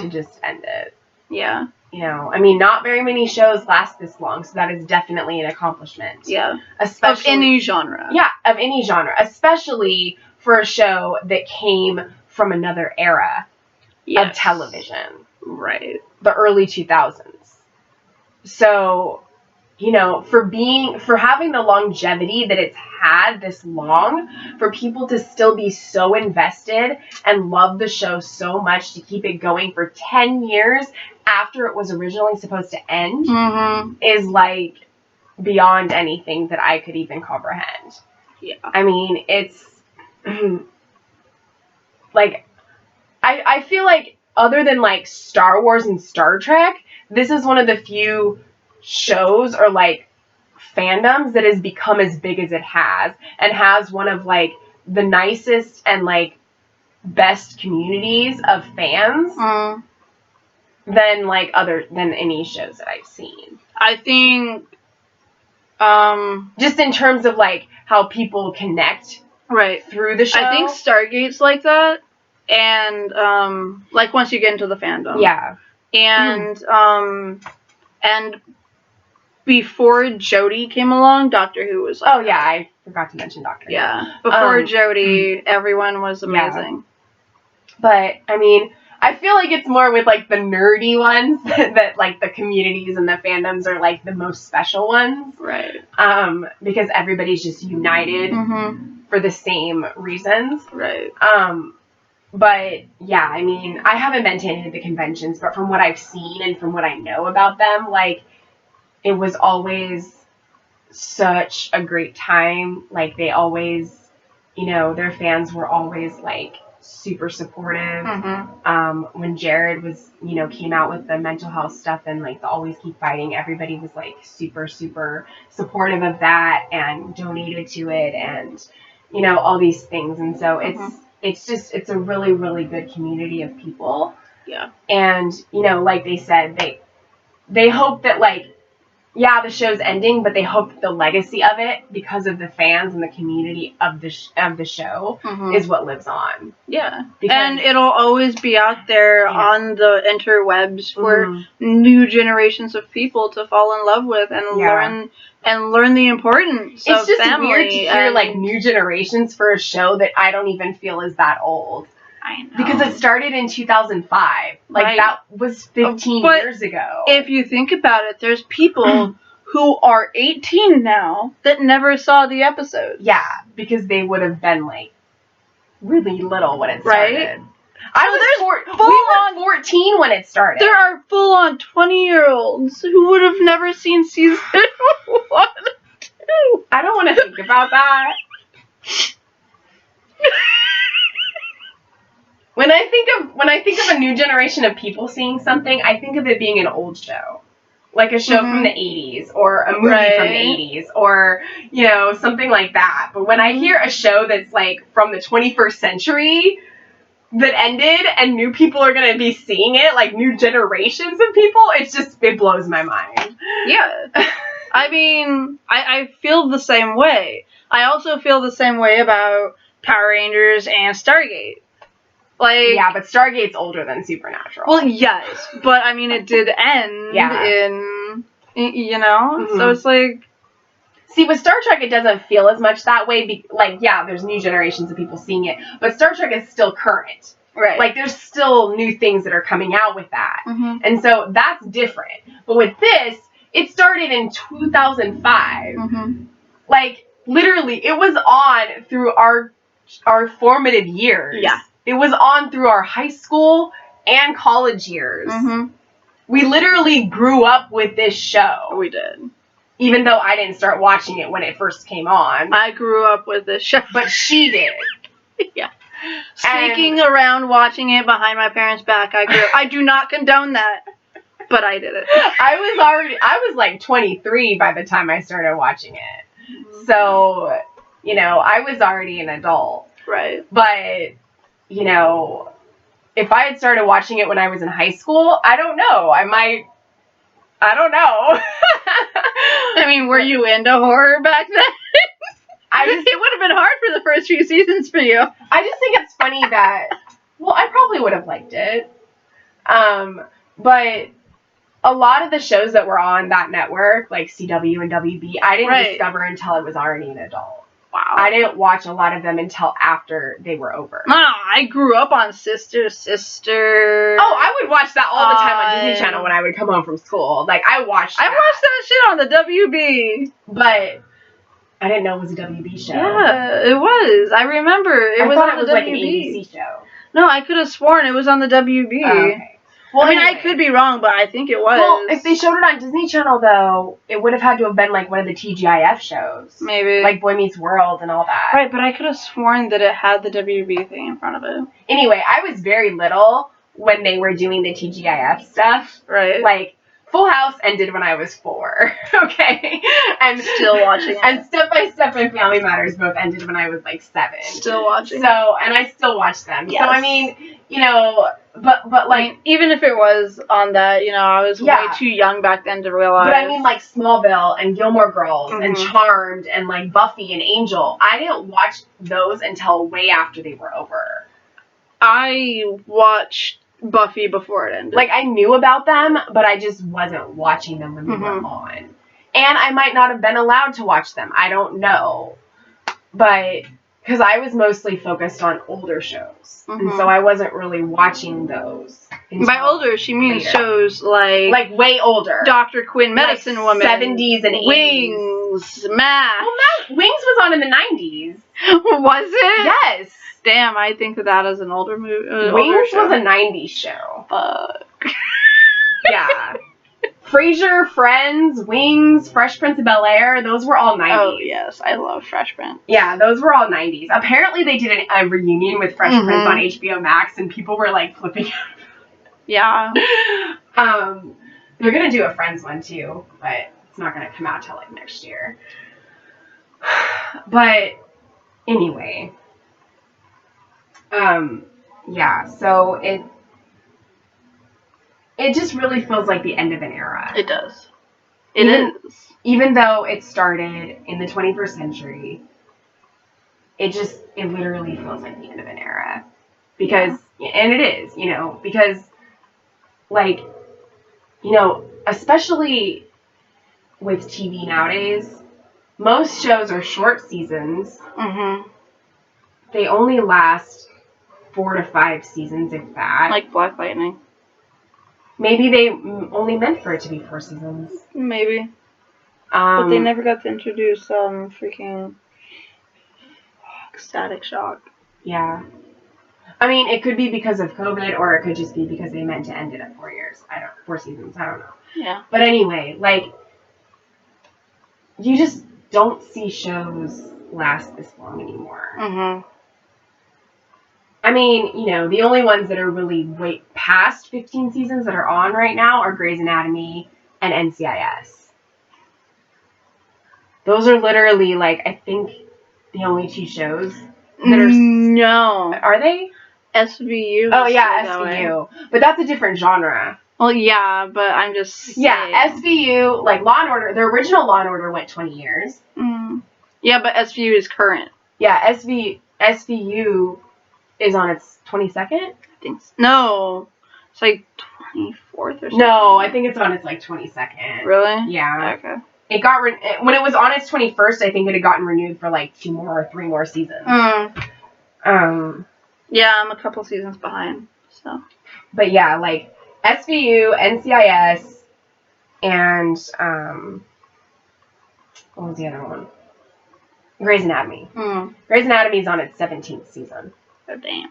just end it. Yeah. I mean, not very many shows last this long, so that is definitely an accomplishment. Yeah. Especially, of any genre. Yeah, of any genre. Especially for a show that came from another era of television. Right. The early 2000s. So, for having the longevity that it's had this long, for people to still be so invested and love the show so much to keep it going for 10 years after it was originally supposed to end is, like, beyond anything that I could even comprehend. Yeah. I mean, it's, like, I feel like other than, like, Star Wars and Star Trek, this is one of the few shows or, like, fandoms that has become as big as it has and has one of, like, the nicest and, like, best communities of fans than, like, than any shows that I've seen. I think, just in terms of, like, how people connect through the show. I think Stargate's like that, and, like, once you get into the fandom. Yeah. And before Jodie came along, Doctor Who was like yeah, I forgot to mention Doctor Who. Yeah. Before Jodie, everyone was amazing. Yeah. But, I mean, I feel like it's more with, like, the nerdy ones that, like, the communities and the fandoms are, like, the most special ones. Right. Because everybody's just united for the same reasons. Right. But yeah, I mean, I haven't been to any of the conventions, but from what I've seen and from what I know about them, like, it was always such a great time. Like, they always, you know, their fans were always, like, super supportive. When Jared was, you know, came out with the mental health stuff and, like, the Always Keep Fighting, everybody was, like, super, super supportive of that and donated to it and, you know, all these things. And so it's a really, really good community of people. Yeah. And, you know, like they said, they hope that, like, yeah, the show's ending, but they hope that the legacy of it, because of the fans and the community of the show, is what lives on. Yeah. And it'll always be out there on the interwebs for new generations of people to fall in love with and learn the importance of family. It's just weird to hear, like, new generations for a show that I don't even feel is that old. I know. Because it started in 2005. Like, that was 15 years ago. If you think about it, there's people who are 18 now that never saw the episode. Yeah, because they would have been, like, really little when it started. Right? We were 14 when it started. There are full-on 20-year-olds who would have never seen season 1 and 2. I don't want to think about that. When I think of a new generation of people seeing something, I think of it being an old show. Like a show from the 80s or a movie from the 80s or, you know, something like that. But when I hear a show that's, like, from the 21st century that ended and new people are going to be seeing it, like new generations of people, it blows my mind. Yeah. I mean, I feel the same way. I also feel the same way about Power Rangers and Stargate. Like, yeah, but Stargate's older than Supernatural. Well, yes, but I mean, it did end in, you know, so it's like. See, with Star Trek, it doesn't feel as much that way. Like, yeah, there's new generations of people seeing it, but Star Trek is still current. Right. Like, there's still new things that are coming out with that. And so that's different. But with this, it started in 2005. Like, literally, it was on through our formative years. Yeah. It was on through our high school and college years. We literally grew up with this show. We did. Even though I didn't start watching it when it first came on. I grew up with this show. But she did. Yeah. Sneaking around watching it behind my parents' back, I grew up. I do not condone that, but I did it. I was like 23 by the time I started watching it. So, you know, I was already an adult. Right. But, you know, if I had started watching it when I was in high school, I don't know. I don't know. I mean, were you into horror back then? It would have been hard for the first few seasons for you. I just think it's funny that, well, I probably would have liked it. But a lot of the shows that were on that network, like CW and WB, I didn't discover until I was already an adult. Wow. I didn't watch a lot of them until after they were over. No, I grew up on Sister. Oh, I would watch that all the time on Disney Channel when I would come home from school. Like, I watched that shit on the WB. But I didn't know it was a WB show. Yeah, it was. I remember. I thought it was like an ABC show. No, I could have sworn it was on the WB. Oh, okay. Well, I mean, I could be wrong, but I think it was. Well, if they showed it on Disney Channel, though, it would have had to have been, like, one of the TGIF shows. Maybe. Like Boy Meets World and all that. Right, but I could have sworn that it had the WB thing in front of it. Anyway, I was very little when they were doing the TGIF stuff. Right. Like, Full House ended when I was 4, okay? And still watching it. And Step by Step and Family Matters both ended when I was, like, 7. Still watching. So, and I still watch them. Yes. So, I mean, you know... But like, I mean, even if it was on that, you know, I was way too young back then to realize. But I mean, like Smallville and Gilmore Girls and Charmed and like Buffy and Angel, I didn't watch those until way after they were over. I watched Buffy before it ended. Like, I knew about them, but I just wasn't watching them when they were on. And I might not have been allowed to watch them. I don't know. But... because I was mostly focused on older shows. And so I wasn't really watching those. By older, she means shows like... like, way older. Dr. Quinn, Medicine Woman. 70s and 80s. Wings, MASH. Well, Wings was on in the 90s. Was it? Yes. Damn, I think of that as an older movie. Wings was a 90s show. Fuck. Yeah. Frasier, Friends, Wings, Fresh Prince of Bel-Air, those were all 90s. Oh, yes. I love Fresh Prince. Yeah, those were all 90s. Apparently they did a reunion with Fresh Prince on HBO Max, and people were, like, flipping out. Yeah. They're going to do a Friends one, too, but it's not going to come out till, like, next year. But, anyway. Yeah, so it just really feels like the end of an era. It does. It is. Even though it started in the 21st century, it literally feels like the end of an era. Because, and it is, you know, because, like, you know, especially with TV nowadays, most shows are short seasons. Mm-hmm. They only last 4 to 5 seasons, if that. Like Black Lightning. Maybe they only meant for it to be 4 seasons. Maybe. But they never got to introduce freaking Static Shock. Yeah. I mean, it could be because of COVID, or it could just be because they meant to end it at 4 years. 4 seasons. I don't know. Yeah. But anyway, like, you just don't see shows last this long anymore. Mm-hmm. I mean, you know, the only ones that are really way past 15 seasons that are on right now are Grey's Anatomy and NCIS. Those are literally, like, I think the only 2 shows that are... No. Are they? SVU. Oh, yeah, SVU. But that's a different genre. Well, yeah, but I'm just saying. Yeah, SVU, like Law & Order, the original Law & Order went 20 years. Mm. Yeah, but SVU is current. Yeah, SVU is on its 22nd? I think so. No. It's like 24th or something. No, I think it's on its, like, 22nd. Really? Yeah. Okay. It got when it was on its 21st, I think it had gotten renewed for, like, 2 more or 3 more seasons. Yeah, I'm a couple seasons behind, so. But yeah, like, SVU, NCIS, and, what was the other one? Grey's Anatomy. Grey's Anatomy is on its 17th season. Oh, damn.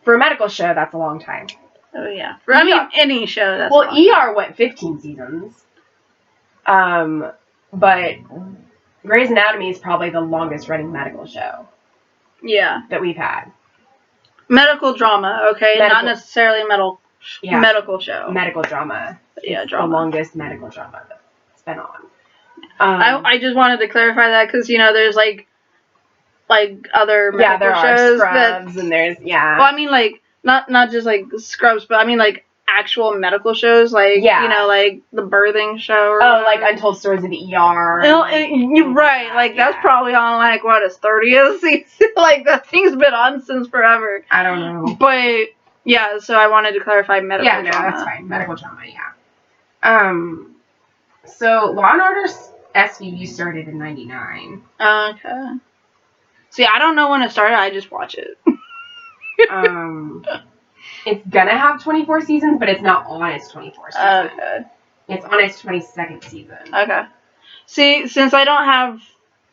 For a medical show, that's a long time. Oh, yeah. I mean, any show, that's well, ER went 15 seasons. But Grey's Anatomy is probably the longest running medical show. Yeah. That we've had. Medical drama, okay? Not necessarily medical show. Medical drama. Yeah, it's drama. The longest medical drama that's been on. I just wanted to clarify that because, you know, there's, like other medical shows. Scrubs and there's, Well, I mean, like, not just, like, Scrubs, but I mean, like, actual medical shows, like, you know, like, the birthing show. Or like Untold Stories of the ER. You're right. Like, that's probably on, like, what, its 30th season? Like, that thing's been on since forever. I don't know. But, yeah, so I wanted to clarify medical drama. Yeah, no, that's fine. Medical drama, yeah. So, Law & Order SVU started in 99. Okay. See, I don't know when it started. I just watch it. It's gonna have 24 seasons, but it's not on its 24th season. Okay. It's on its 22nd season. Okay. See, since I don't have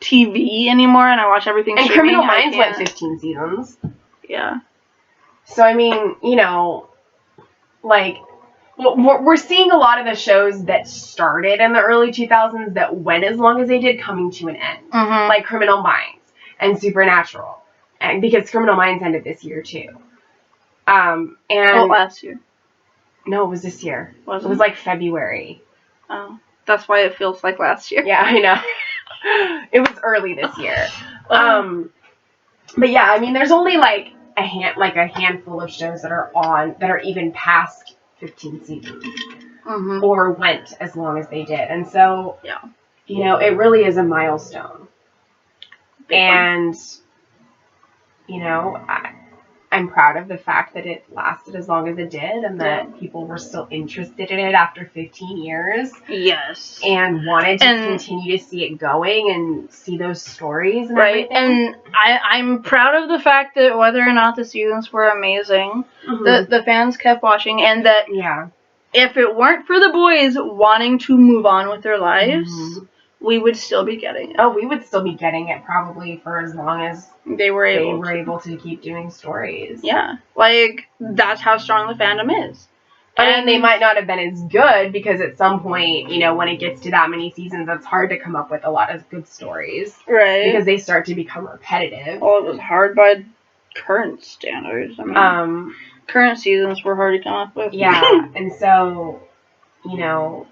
TV anymore and I watch everything and streaming, Criminal Minds went 15 seasons. Yeah. So, I mean, you know, like, we're seeing a lot of the shows that started in the early 2000s that went as long as they did coming to an end. Mm-hmm. Like Criminal Minds and Supernatural. And because Criminal Minds ended this year, too. And last year. No, it was this year. Was it? It was like February. Oh, that's why it feels like last year. Yeah, I know. It was early this year. But yeah, I mean, there's only like a handful of shows that are even past 15 seasons, or went as long as they did, and so you know, it really is a milestone. And you know, I'm proud of the fact that it lasted as long as it did and that people were still interested in it after 15 years. Yes. And wanted to continue to see it going and see those stories and everything. And I'm proud of the fact that whether or not the seasons were amazing, the fans kept watching, and that if it weren't for the boys wanting to move on with their lives, we would still be getting it. Oh, we would still be getting it probably for as long as they were able to keep doing stories. Yeah. Like, that's how strong the fandom is. I mean, they might not have been as good because at some point, you know, when it gets to that many seasons, it's hard to come up with a lot of good stories. Right. Because they start to become repetitive. Well, it was hard by current standards. I mean, current seasons were hard to come up with. Yeah, and so, you know,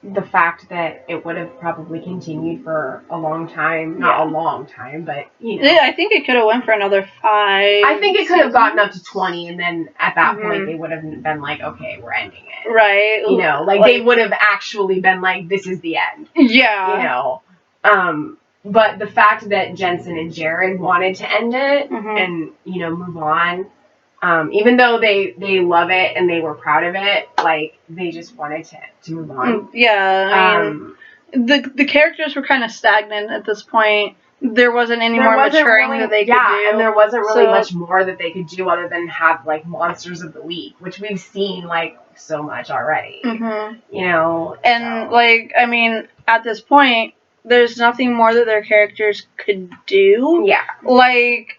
the fact that it would have probably continued for a long time, not a long time, but, you know. Yeah, I think it could have went for another 5. I think it could have gotten up to 20, and then at that point they would have been like, okay, we're ending it. Right. You know, like they would have actually been like, this is the end. Yeah. You know. But the fact that Jensen and Jared wanted to end it and, you know, move on, even though they love it and they were proud of it, like, they just wanted to move on. Yeah, I mean, the characters were kind of stagnant at this point. There wasn't any more maturing that they could do. Yeah, and there wasn't really much more that they could do other than have, like, Monsters of the Week, which we've seen, like, so much already. You know? And, like, I mean, at this point, there's nothing more that their characters could do. Yeah. Like,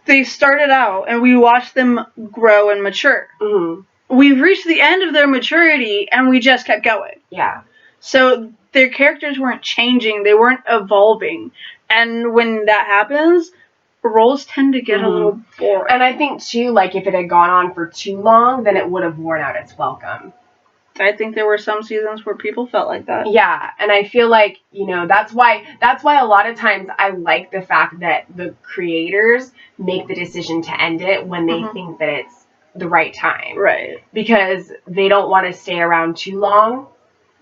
they started out, and we watched them grow and mature. We've reached the end of their maturity, and we just kept going. Yeah. So their characters weren't changing, they weren't evolving. And when that happens, roles tend to get a little boring. And I think, too, like, if it had gone on for too long, then it would have worn out its welcome. I think there were some seasons where people felt like that. Yeah, and I feel like, you know, that's why a lot of times I like the fact that the creators make the decision to end it when they think that it's the right time. Right. Because they don't want to stay around too long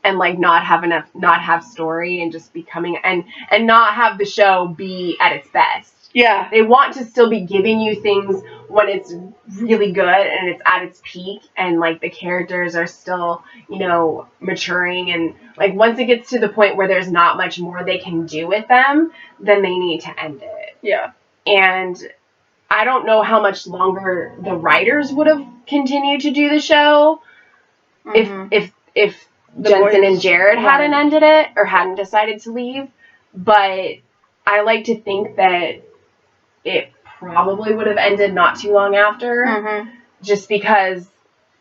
and, like, not have story and just becoming, and not have the show be at its best. Yeah. They want to still be giving you things when it's really good and it's at its peak and, like, the characters are still, you know, maturing, and, like, once it gets to the point where there's not much more they can do with them, then they need to end it. Yeah. And I don't know how much longer the writers would have continued to do the show if Jensen and Jared hadn't ended it or hadn't decided to leave. But I like to think that it probably would have ended not too long after, just because,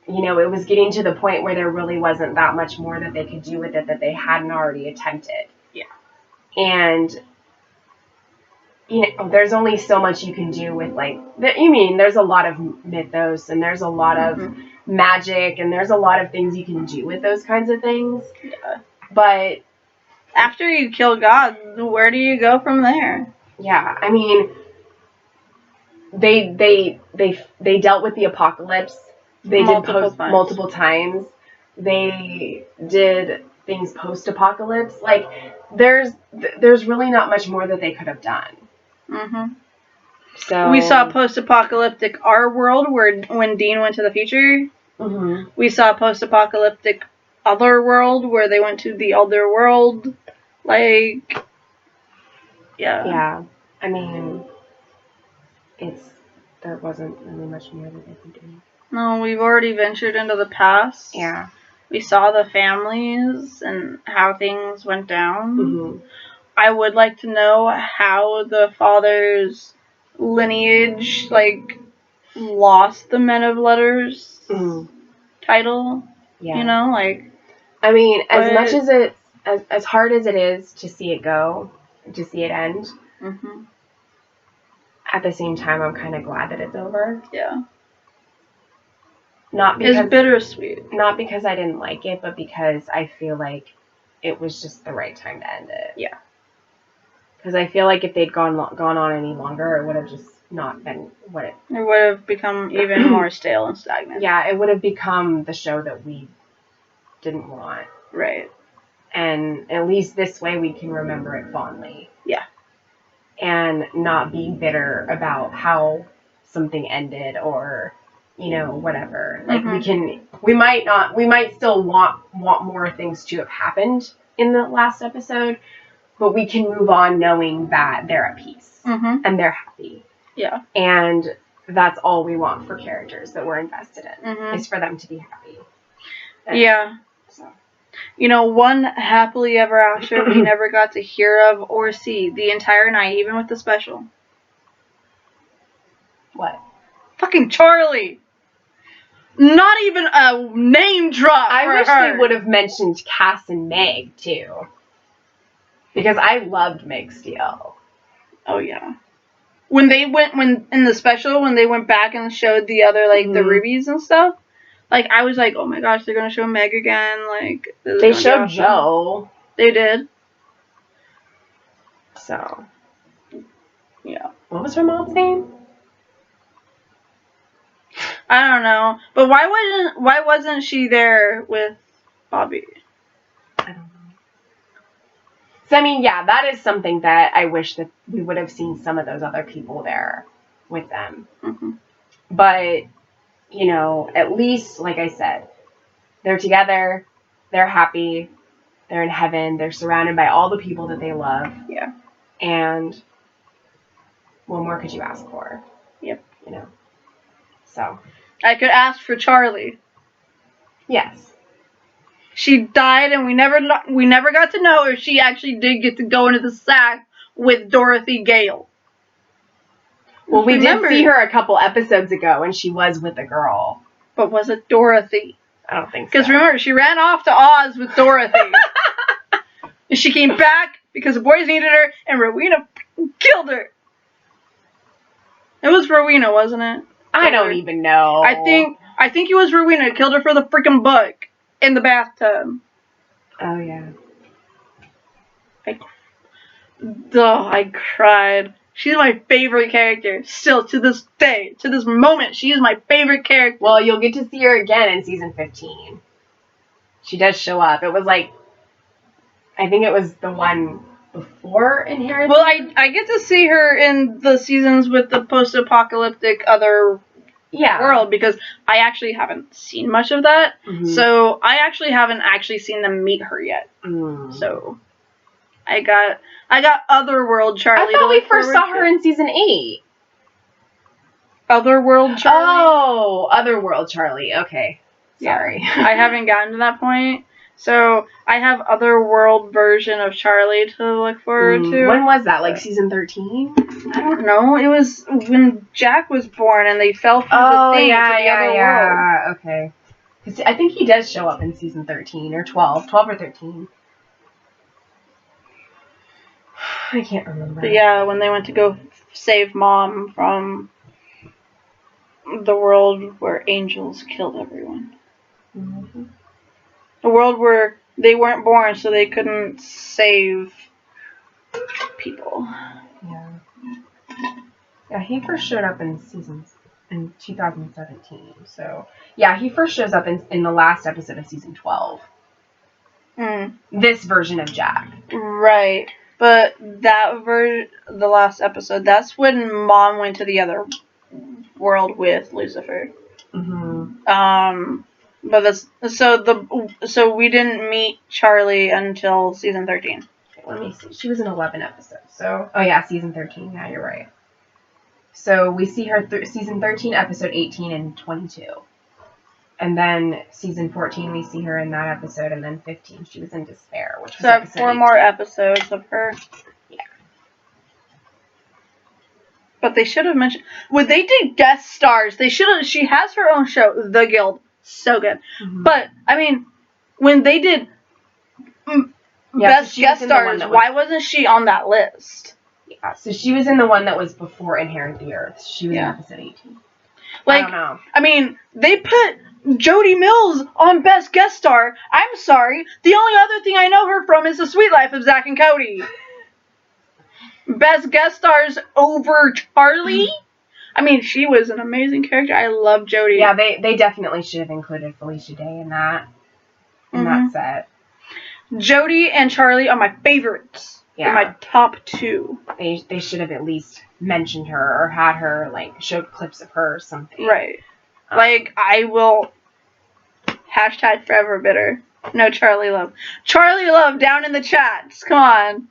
you know, it was getting to the point where there really wasn't that much more that they could do with it that they hadn't already attempted. Yeah. And, you know, there's only so much you can do with, like, there's a lot of mythos and there's a lot of magic and there's a lot of things you can do with those kinds of things. Yeah. But after you kill God, where do you go from there? Yeah, I mean, they dealt with the apocalypse. They multiple times. They did things post-apocalypse. Like, there's really not much more that they could have done. So we saw post-apocalyptic our world when Dean went to the future. We saw post-apocalyptic other world where they went to the other world. Like, yeah. Yeah, I mean, there wasn't really much more that they could do. No, we've already ventured into the past. Yeah. We saw the families and how things went down. I would like to know how the father's lineage, like, lost the Men of Letters title. Yeah. You know, like, I mean, as much as it's as hard as it is to see it go, to see it end, at the same time, I'm kind of glad that it's over. Yeah. Not because it's bittersweet. Not because I didn't like it, but because I feel like it was just the right time to end it. Yeah. Because I feel like if they'd gone on any longer, it would have just not been what it would have become even more stale and stagnant. Yeah, it would have become the show that we didn't want. Right. And at least this way we can remember it fondly. Yeah. And not be bitter about how something ended or, you know, whatever. Like, we might still want more things to have happened in the last episode, but we can move on knowing that they're at peace and they're happy. Yeah. And that's all we want for characters that we're invested in, is for them to be happy. And, yeah. So. You know, one happily ever after we never got to hear of or see the entire night, even with the special. What? Fucking Charlie. Not even a name drop. I wish they would have mentioned Cass and Meg too, because I loved Meg Steele. Oh yeah. When in the special, when they went back and showed the other, like, the rubies and stuff, like, I was like, oh my gosh, they're gonna show Meg again, like, they showed Joe. They did. So, yeah. What was her mom's name? I don't know, but why wasn't she there with Bobby? I don't know. So, I mean, yeah, that is something that I wish that we would have seen some of those other people there with them. Mm-hmm. But, you know, at least, like I said, they're together, they're happy, they're in heaven, they're surrounded by all the people that they love. Yeah. And what more could you ask for? Yep. You know? So. I could ask for Charlie. Yes. She died, and we never got to know if she actually did get to go into the sack with Dorothy Gale. Well, we did see her a couple episodes ago, and she was with a girl. But was it Dorothy? I don't think so. Because remember, she ran off to Oz with Dorothy. And she came back because the boys needed her, and Rowena killed her. It was Rowena, wasn't it? I don't even know. I think it was Rowena who killed her for the freaking book in the bathtub. Oh, yeah. I cried. She's my favorite character. Still, to this day, to this moment, she is my favorite character. Well, you'll get to see her again in season 15. She does show up. It was like, I think it was the one before Inheritance. Well, I get to see her in the seasons with the post-apocalyptic other world, because I actually haven't seen much of that. Mm-hmm. So I actually haven't seen them meet her yet. Mm. So I got Otherworld Charlie. I thought we first saw her in season 8. Otherworld Charlie? Oh, Otherworld Charlie. Okay. Sorry. Yeah. I haven't gotten to that point. So I have Otherworld version of Charlie to look forward to. When was that? Like season 13? I don't know. It was when Jack was born and they fell through the thing to the other world. Okay. I think he does show up in season 13 or 12. 12 or 13. I can't remember. But yeah, when they went to go save Mom from the world where angels killed everyone. Mm-hmm. A world where they weren't born, so they couldn't save people. Yeah. Yeah, he first showed up in 2017. So, yeah, he first shows up in the last episode of season 12. This version of Jack. Right. But that the last episode, that's when Mom went to the other world with Lucifer. Mm-hmm. But so we didn't meet Charlie until season 13. Okay, let me see. She was in 11 episodes. So, oh yeah, season 13. Yeah, you're right. So we see her season 13, episode 18 and 22. And then season 14, we see her in that episode, and then 15, she was in Despair, which was so episode 4 18. More episodes of her. Yeah. But they should have mentioned when they did guest stars. They should have. She has her own show, The Guild. So good. Mm-hmm. But, I mean, when they did best guest stars, why wasn't she on that list? Yeah, so she was in the one that was before Inherit the Earth. She was in episode 18. Like, I don't know. I mean, they put Jody Mills on best guest star. I'm sorry. The only other thing I know her from is The Sweet Life of Zack and Cody. Best guest stars over Charlie? I mean, she was an amazing character. I love Jodie. Yeah, they definitely should have included Felicia Day in that set. Jodie and Charlie are my favorites. Yeah. They're my top 2. They should have at least mentioned her or had her, like, showed clips of her or something. Right. Like, I will hashtag forever bitter. No Charlie love. Charlie love down in the chats. Come on.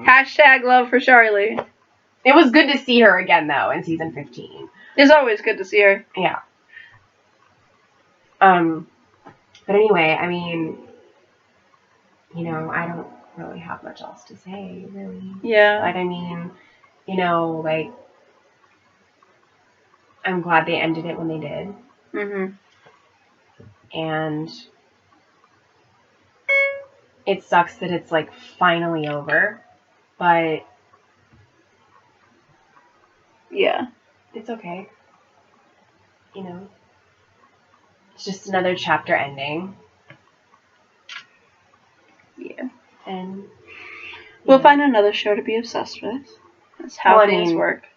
Hashtag love for Charlie. It was good to see her again, though, in season 15. It's always good to see her. Yeah. But But anyway, I mean, you know, I don't really have much else to say, really. Yeah. Like, I mean, you know, like, I'm glad they ended it when they did. Mhm. And it sucks that it's, like, finally over. But yeah, it's okay. You know, it's just another chapter ending. Yeah. And we'll find another show to be obsessed with. That's how things work.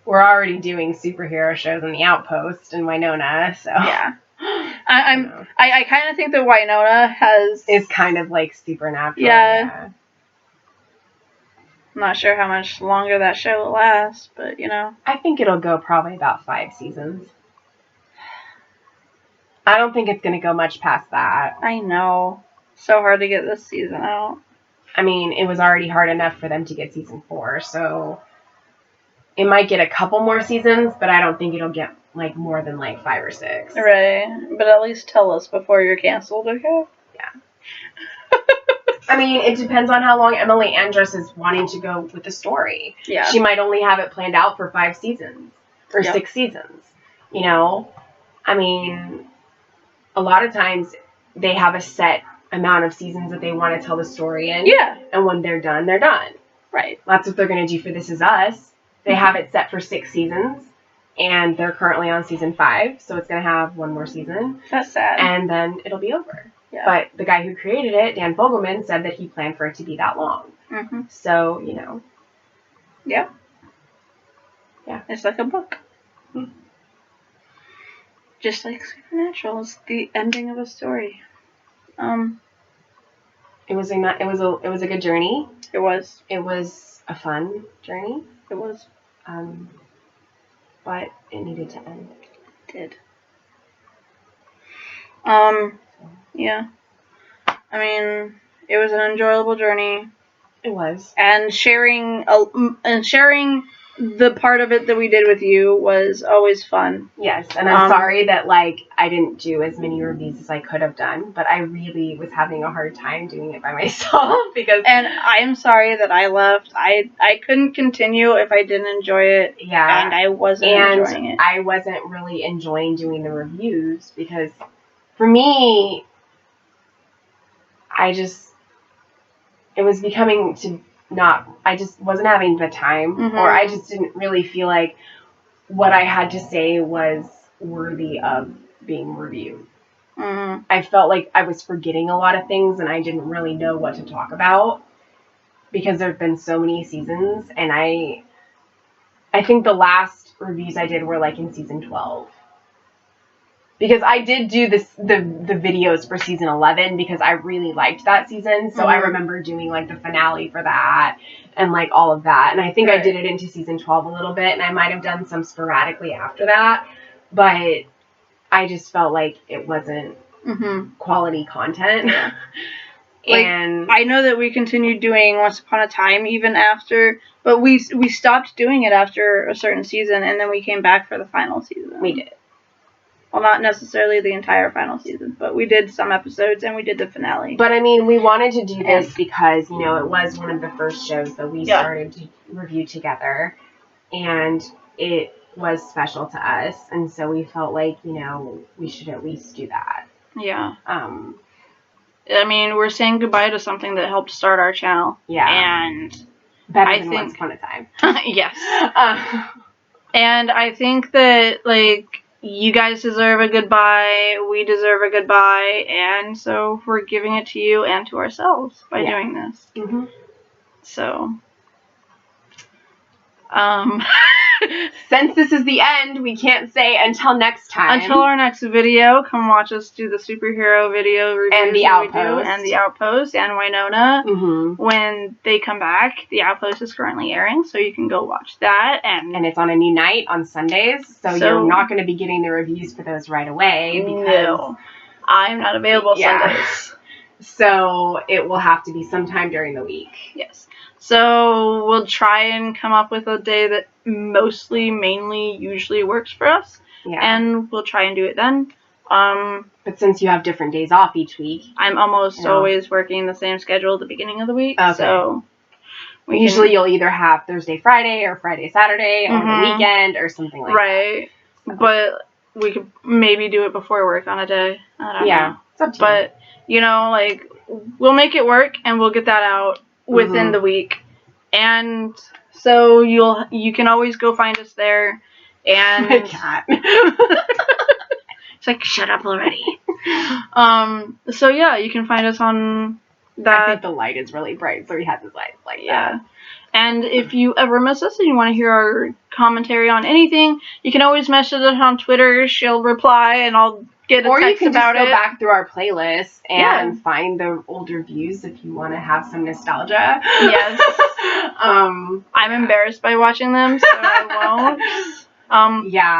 We're already doing superhero shows on The Outpost and Winona, so yeah. I kind of think that Winona is kind of like Supernatural. Yeah. I'm not sure how much longer that show will last, but you know. I think it'll go probably about 5 seasons. I don't think it's going to go much past that. I know. So hard to get this season out. I mean, it was already hard enough for them to get season 4, so it might get a couple more seasons, but I don't think it'll get like more than like 5 or 6. Right. But at least tell us before you're canceled, okay? Yeah. I mean, it depends on how long Emily Andros is wanting to go with the story. Yeah. She might only have it planned out for 5 seasons or 6 seasons. You know? I mean, a lot of times they have a set amount of seasons that they want to tell the story in. Yeah. And when they're done, they're done. Right. That's what they're going to do for This Is Us. They have it set for 6 seasons. And they're currently on season 5, so it's going to have 1 more season. That's sad. And then it'll be over. Yeah. But the guy who created it, Dan Fogelman, said that he planned for it to be that long. Mm-hmm. So, you know. Yeah. Yeah. It's like a book. Mm. Just like Supernatural is the ending of a story. It was a good journey. It was. It was a fun journey. It was. But it needed to end. It did. Yeah. I mean, it was an enjoyable journey. It was. And sharing the part of it that we did with you was always fun. Yes, and I'm sorry that like I didn't do as many reviews as I could have done, but I really was having a hard time doing it by myself because. And I'm sorry that I left. I couldn't continue if I didn't enjoy it. Yeah. And I wasn't enjoying it. I wasn't really enjoying doing the reviews because, for me, it was becoming to not, I just wasn't having the time, or I just didn't really feel like what I had to say was worthy of being reviewed. Mm-hmm. I felt like I was forgetting a lot of things and I didn't really know what to talk about because there have been so many seasons, and I think the last reviews I did were like in season 12. Because I did do the videos for season 11 because I really liked that season. So I remember doing like the finale for that and like all of that. And I think I did it into season 12 a little bit, and I might have done some sporadically after that. But I just felt like it wasn't quality content. Yeah. And I know that we continued doing Once Upon a Time even after, but we stopped doing it after a certain season, and then we came back for the final season. We did. Well, not necessarily the entire final season, but we did some episodes and we did the finale. But I mean, we wanted to do this because, you know, it was one of the first shows that we started to review together, and it was special to us, and so we felt like, you know, we should at least do that. Yeah. I mean, we're saying goodbye to something that helped start our channel. Yeah. And better than Once Upon a Time. Yes. And I think that, like, you guys deserve a goodbye, we deserve a goodbye, and so we're giving it to you and to ourselves by doing this. Mm-hmm. So, since this is the end, we can't say until next time. Until our next video, come watch us do the superhero video reviews and the Outpost, and the Outpost, and Winona. When they come back, the Outpost is currently airing, so you can go watch that, and it's on a new night on Sundays, so you're not going to be getting the reviews for those right away because I'm not available Sundays. So it will have to be sometime during the week. Yes. So we'll try and come up with a day that mainly usually works for us. Yeah. And we'll try and do it then. But since you have different days off each week, I'm almost always working the same schedule at the beginning of the week. Okay. So usually you'll either have Thursday, Friday, or Friday, Saturday, or the weekend, or something like that. Right. But we could maybe do it before work on a day. I don't know. It's up to you. Like, we'll make it work, and we'll get that out within the week. And so you can always go find us there. And my cat. It's like, shut up already. So yeah, you can find us on that. I think the light is really bright, so we had this light like that. And if you ever miss us and you want to hear our commentary on anything, you can always message us on Twitter. She'll reply, and I'll get a text about it. Or you can just go back through our playlist and find the older views if you want to have some nostalgia. Yes. I'm embarrassed by watching them, so I won't.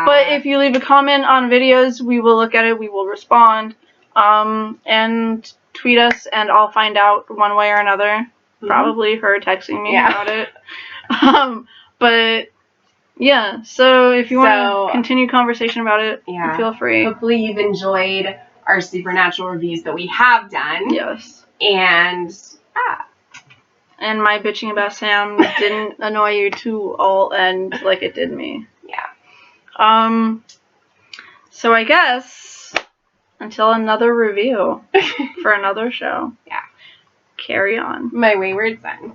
But if you leave a comment on videos, we will look at it. We will respond. And tweet us, and I'll find out one way or another. Probably her texting me about it. But yeah, so if you want to continue conversation about it, feel free. Hopefully you've enjoyed our Supernatural reviews that we have done. Yes. And my bitching about Sam didn't annoy you to all end like it did me. Yeah. So I guess until another review for another show. Yeah. Carry on. My wayward son.